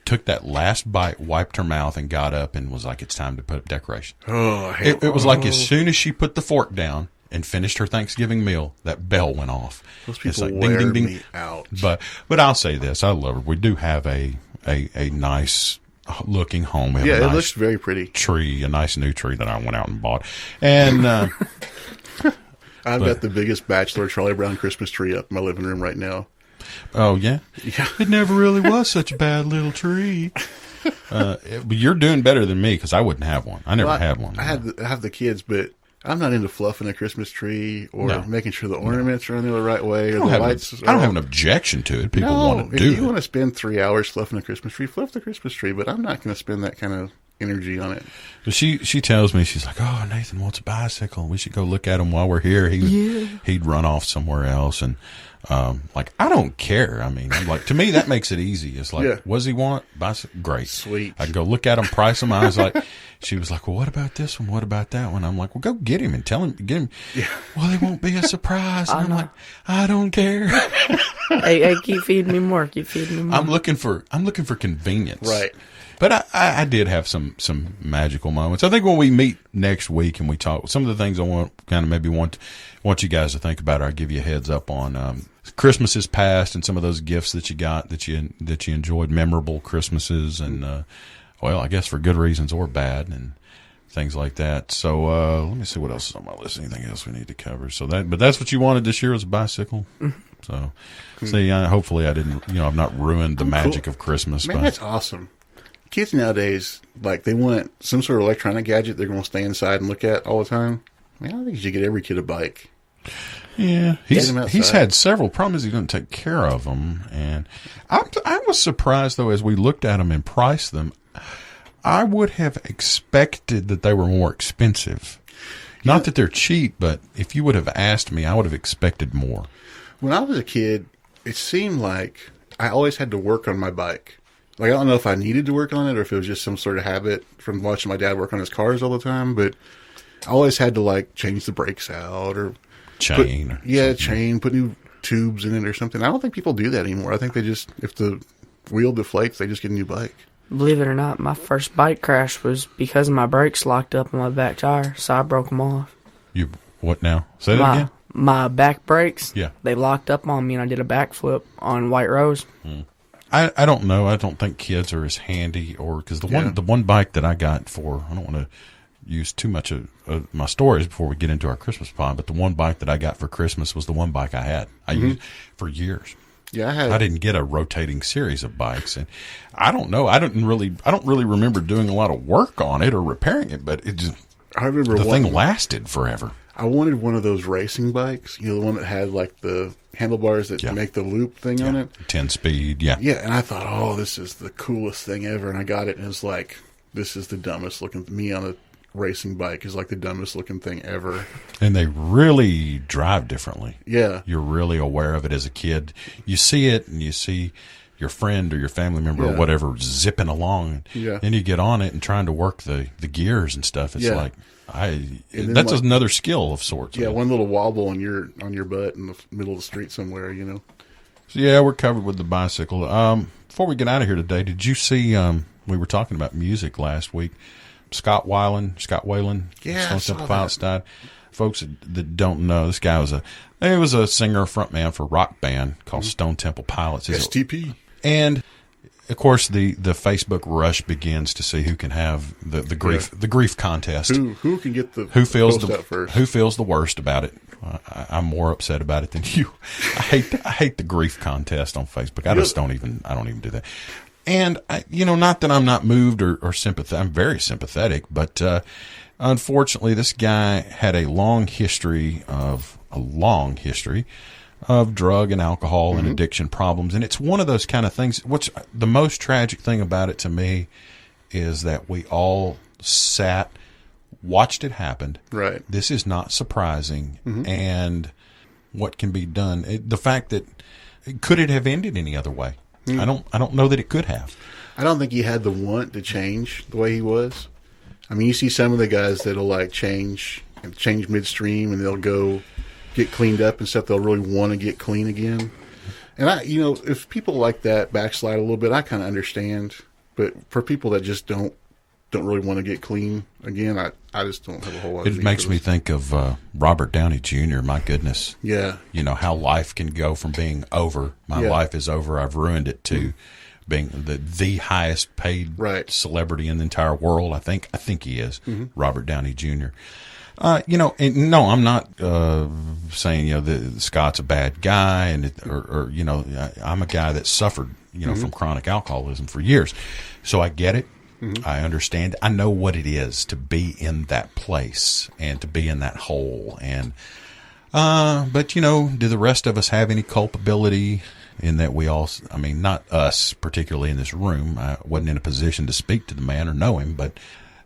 took that last bite, wiped her mouth, and got up and was like, it's time to put up decorations. It was like as soon as she put the fork down and finished her Thanksgiving meal, that bell went off. Those people it's like, wear ding, ding, ding. me out. But I'll say this. I love her. We do have a nice looking home. We have a nice it looks very pretty. Tree, a nice new tree that I went out and bought. And I've got the biggest bachelor Charlie Brown Christmas tree up in my living room right now. Oh, yeah? Yeah. It never really was such a bad little tree. But you're doing better than me because I wouldn't have one. I never had one. I have the kids, but I'm not into fluffing a Christmas tree or No. making sure the ornaments are on the right way or I the don't, lights. I don't have an objection to it. People No, want to if do you it. want to spend 3 hours fluffing a Christmas tree, fluff the Christmas tree. But I'm not going to spend that kind of energy on it. But she tells me, she's like, oh, Nathan wants a bicycle. We should go look at him while we're here. He'd run off somewhere else. And like, I don't care. I mean, I'm like, to me, that makes it easy. It's like, Yeah. what does he want? Bicycle? Great. Sweet. I can go look at him, price him. I was like, she was like, well, what about this one? What about that one? I'm like, well, go get him and tell him, get him. Yeah. Well, it won't be a surprise. And I'm like, I don't care. Hey, keep feeding me more. Keep feeding me more. I'm looking for convenience. Right. But I did have some magical moments. I think when we meet next week and we talk, some of the things I want you guys to think about, or I'll give you a heads up on. Christmas is past, and some of those gifts that you got that you enjoyed, memorable Christmases, and well, I guess for good reasons or bad, and things like that. So let me see what else is on my list. Anything else we need to cover? But that's what you wanted this year was a bicycle. So see, hopefully I didn't. I've not ruined the magic of Christmas. Man, that's awesome. Kids nowadays, like, they want some sort of electronic gadget they're going to stay inside and look at all the time. Man, I think you should get every kid a bike. Yeah, Get him outside. he's had several problems. He doesn't take care of them, and I was surprised though as we looked at them and priced them. I would have expected that they were more expensive. Not that they're cheap, but if you would have asked me, I would have expected more. When I was a kid, it seemed like I always had to work on my bike. Like, I don't know if I needed to work on it or if it was just some sort of habit from watching my dad work on his cars all the time, but I always had to, like, change the brakes out or Chain. put new tubes in it or something. I don't think people do that anymore. I think they just, if the wheel deflates, they just get a new bike. Believe it or not, my first bike crash was because my brakes locked up on my back tire, so I broke them off. You what now? Say that again. My back brakes, Yeah. they locked up on me, and I did a backflip on White Rose. I don't know. I don't think kids are as handy, or because the one bike that I got for, I don't want to use too much of my stories before we get into our Christmas pod, but the one bike that I got for Christmas was the one bike I had. I used for years. Yeah, I didn't get a rotating series of bikes, and I don't know. I don't really remember doing a lot of work on it or repairing it, but it just I remember the thing lasted forever. I wanted one of those racing bikes, the one that had like the handlebars that make the loop thing on it. 10-speed, yeah. Yeah, and I thought, oh, this is the coolest thing ever, and I got it, and it was like, this is the dumbest looking. Me on a racing bike is like the dumbest looking thing ever. And they really drive differently. Yeah, You're really aware of it as a kid. You see it, and you see your friend or your family member or whatever zipping along. Yeah. Then you get on it and trying to work the gears and stuff. It's like that's like, another skill of sorts. Yeah, one little wobble on your butt in the middle of the street somewhere, So yeah, we're covered with the bicycle. Before we get out of here today, did you see? We were talking about music last week. Scott Weiland, Yeah, Stone I saw Temple Pilots died. Folks that don't know, this guy was a singer, frontman for a rock band called Stone Temple Pilots. STP. And of course, the Facebook rush begins to see who can have the grief contest. Who can get the Who feels post out first? Who feels the worst about it? I'm more upset about it than you. I hate the grief contest on Facebook. I don't even do that. And not that I'm not moved or sympathetic. I'm very sympathetic, but unfortunately, this guy had a long history of drug and alcohol and addiction problems. And it's one of those kind of things. What's the most tragic thing about it to me is that we all watched it happen. Right. This is not surprising. And what can be done? The fact that could it have ended any other way? I don't know that it could have. I don't think he had the want to change the way he was. I mean, you see some of the guys that'll like change midstream and they'll go get cleaned up and stuff. They'll really want to get clean again. And if people like that backslide a little bit, I kind of understand. But for people that just don't really want to get clean again, I just don't have a whole lot of It makes me think of Robert Downey Jr. My goodness. Yeah. How life can go from being over, my life is over, I've ruined it, to being the highest paid celebrity in the entire world. I think he is, Robert Downey Jr. And no, I'm not saying that Scott's a bad guy, or I'm a guy that suffered from chronic alcoholism for years, so I get it. I understand. I know what it is to be in that place and to be in that hole. And, but you know, do the rest of us have any culpability in that we all, I mean, not us particularly in this room. I wasn't in a position to speak to the man or know him, but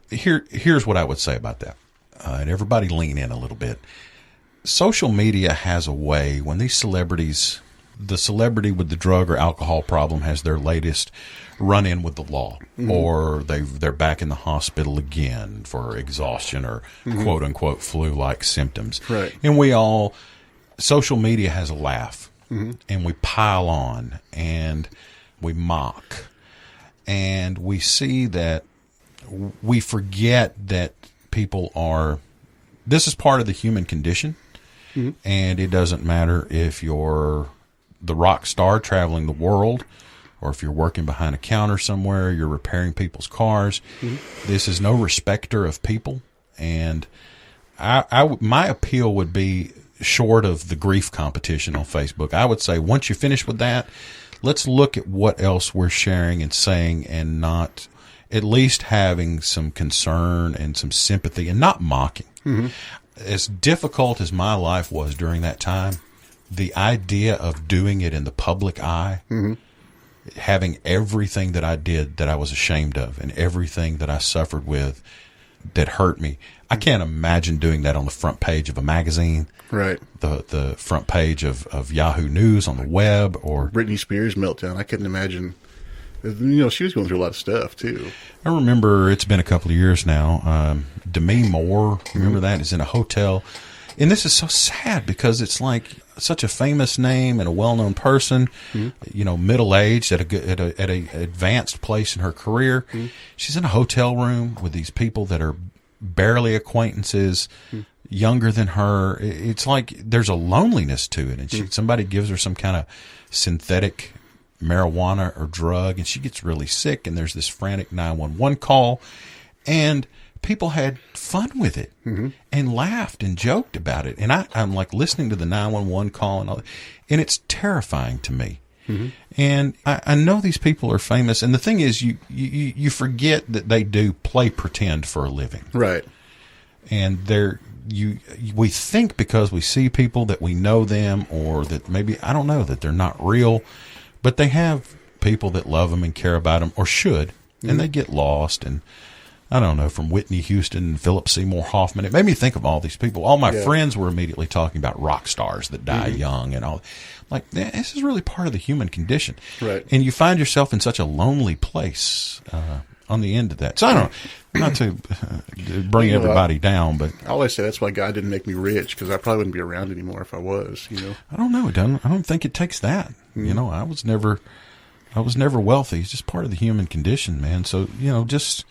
here's what I would say about that. And everybody lean in a little bit. Social media has a way when these celebrities, the celebrity with the drug or alcohol problem has their latest run-in with the law, or they're back in the hospital again for exhaustion or quote-unquote flu-like symptoms. Right. And social media has a laugh, and we pile on, and we mock, and we see that we forget that people are, this is part of the human condition, and it doesn't matter if you're the rock star traveling the world, or if you're working behind a counter somewhere, you're repairing people's cars. This is no respecter of people. And my appeal would be, short of the grief competition on Facebook, I would say once you finish with that, let's look at what else we're sharing and saying, and not at least having some concern and some sympathy and not mocking. As difficult as my life was during that time, the idea of doing it in the public eye, having everything that I did that I was ashamed of and everything that I suffered with that hurt me, I can't imagine doing that on the front page of a magazine, Right. the front page of Yahoo News on the web, or Britney Spears meltdown. I couldn't imagine. You know, she was going through a lot of stuff, too. I remember, it's been a couple of years now, Demi Moore, remember that, is in a hotel. And this is so sad because it's like such a famous name and a well-known person, you know, middle-aged at a advanced place in her career. She's in a hotel room with these people that are barely acquaintances, younger than her. It's like there's a loneliness to it. And somebody gives her some kind of synthetic marijuana or drug, and she gets really sick, and there's this frantic 911 call, and people had fun with it and laughed and joked about it. And I'm like listening to the 911 call and all that, and it's terrifying to me. And I know these people are famous, and the thing is, you forget that they do play pretend for a living, Right. and we think because we see people that we know them, or that maybe, I don't know, that they're not real, but they have people that love them and care about them, or should, and they get lost. And I don't know, from Whitney Houston and Philip Seymour Hoffman, it made me think of all these people. All my friends were immediately talking about rock stars that die young and all. Like, this is really part of the human condition. Right. And you find yourself in such a lonely place on the end of that. So I don't, not to bring everybody down, but I always say that's why God didn't make me rich, because I probably wouldn't be around anymore if I was, you know. I don't know. I don't think it takes that. You know, I was never wealthy. It's just part of the human condition, man. So, you know, just,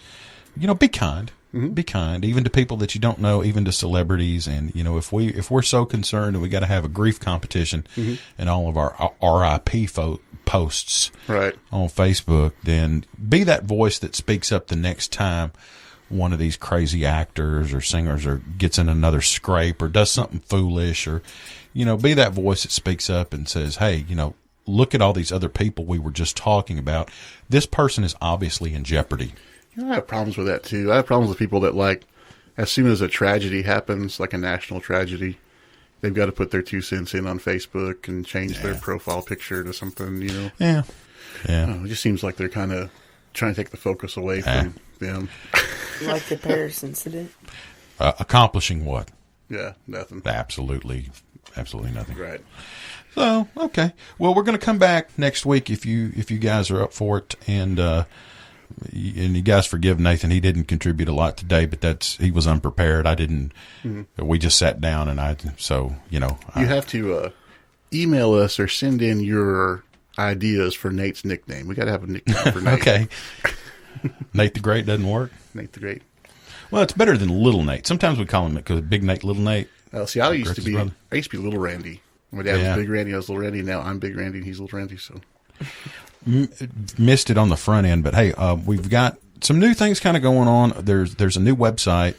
you know, be kind. Be kind, even to people that you don't know, even to celebrities. And, you know, if we're so concerned and we got to have a grief competition and all of our RIP posts Right. on Facebook, then be that voice that speaks up the next time one of these crazy actors or singers or gets in another scrape or does something foolish, or, you know, be that voice that speaks up and says, hey, you know, look at all these other people we were just talking about. This person is obviously in jeopardy. You know, I have problems with that, too. I have problems with people that, like, as soon as a tragedy happens, like a national tragedy, they've got to put their 2 cents in on Facebook and change their profile picture to something, you know. Yeah. I don't know, it just seems like they're kind of trying to take the focus away from them. Like the Paris incident. Accomplishing what? Yeah, nothing. Absolutely nothing. Right. So, okay. Well, we're going to come back next week if you guys are up for it, and you guys forgive Nathan. He didn't contribute a lot today, but he was unprepared. I didn't. We just sat down, and so, you know. You have to email us or send in your ideas for Nate's nickname. We got to have a nickname for Nate. Okay. Nate the Great doesn't work? Nate the Great. Well, it's better than Little Nate. Sometimes we call him because Big Nate, Little Nate. See, I used to brother. be Little Randy. My dad was Big Randy. I was Little Randy. Now I'm Big Randy, and he's Little Randy. So missed it on the front end, but hey, we've got some new things kind of going on. There's a new website.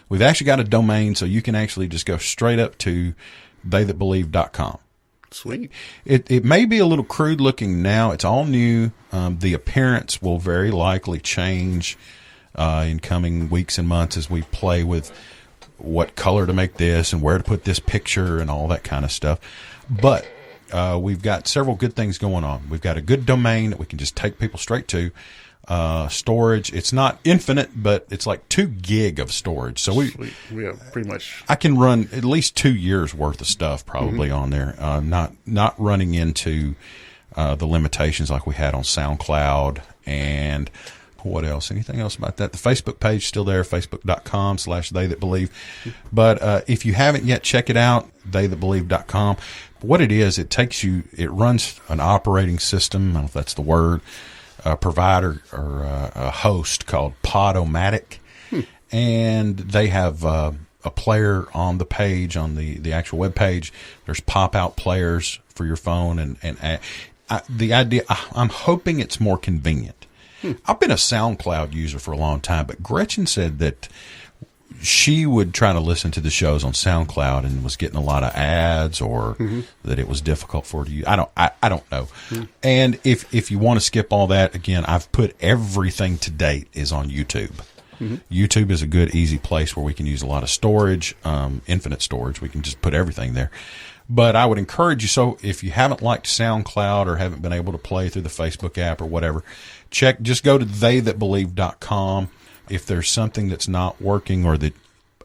We've actually got a domain, so you can actually just go straight up to theythatbelieve.com. Sweet. It may be a little crude looking now. It's all new. The appearance will very likely change in coming weeks and months as we play with what color to make this and where to put this picture and all that kind of stuff. But we've got several good things going on. We've got a good domain that we can just take people straight to. Storage, it's not infinite, but it's like 2 gig of storage. So we have pretty much. I can run at least 2 years worth of stuff probably on there. Not running into the limitations like we had on SoundCloud. And what else? Anything else about that? The Facebook page still there, facebook.com/theythatbelieve. But if you haven't yet, check it out, theythatbelieve.com. What it is, it runs an operating system. I don't know if that's the word. A provider or a host called Podomatic, and they have a player on the page, on the actual web page. There's pop-out players for your phone, and the idea, I'm hoping it's more convenient. I've been a SoundCloud user for a long time, but Gretchen said that she would try to listen to the shows on SoundCloud and was getting a lot of ads, or that it was difficult for her to use. I don't know. And if you want to skip all that, again, I've put everything to date is on YouTube. YouTube is a good, easy place where we can use a lot of storage, infinite storage. We can just put everything there. But I would encourage you, so if you haven't liked SoundCloud or haven't been able to play through the Facebook app or whatever, just go to theythatbelieve.com. If there's something that's not working or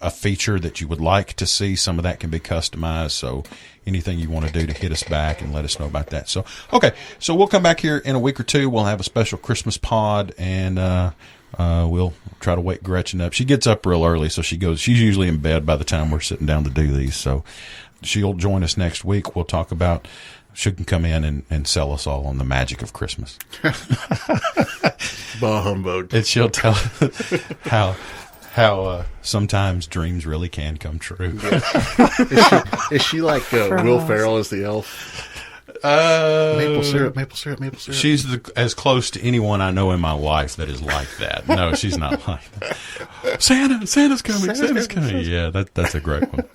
a feature that you would like to see, some of that can be customized. So anything you want to do to hit us back and let us know about that. So, okay. So we'll come back here in a week or two. We'll have a special Christmas pod, and we'll try to wake Gretchen up. She gets up real early, so she's usually in bed by the time we're sitting down to do these. So she'll join us next week. We'll talk about, she can come in and sell us all on the magic of Christmas. Bah humbug. And she'll tell how sometimes dreams really can come true. Is she like Will Ferrell as the elf? Maple syrup, maple syrup, maple syrup. She's as close to anyone I know in my life that is like that. No, she's not like that. Santa's coming. Santa's coming. Yeah, that's a great one.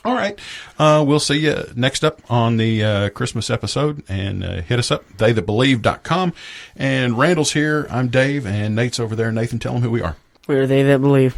All right. We'll see you next up on the Christmas episode, and hit us up, theythatbelieve.com. And Randall's here. I'm Dave, and Nate's over there. Nathan, tell them who we are. We're They That Believe.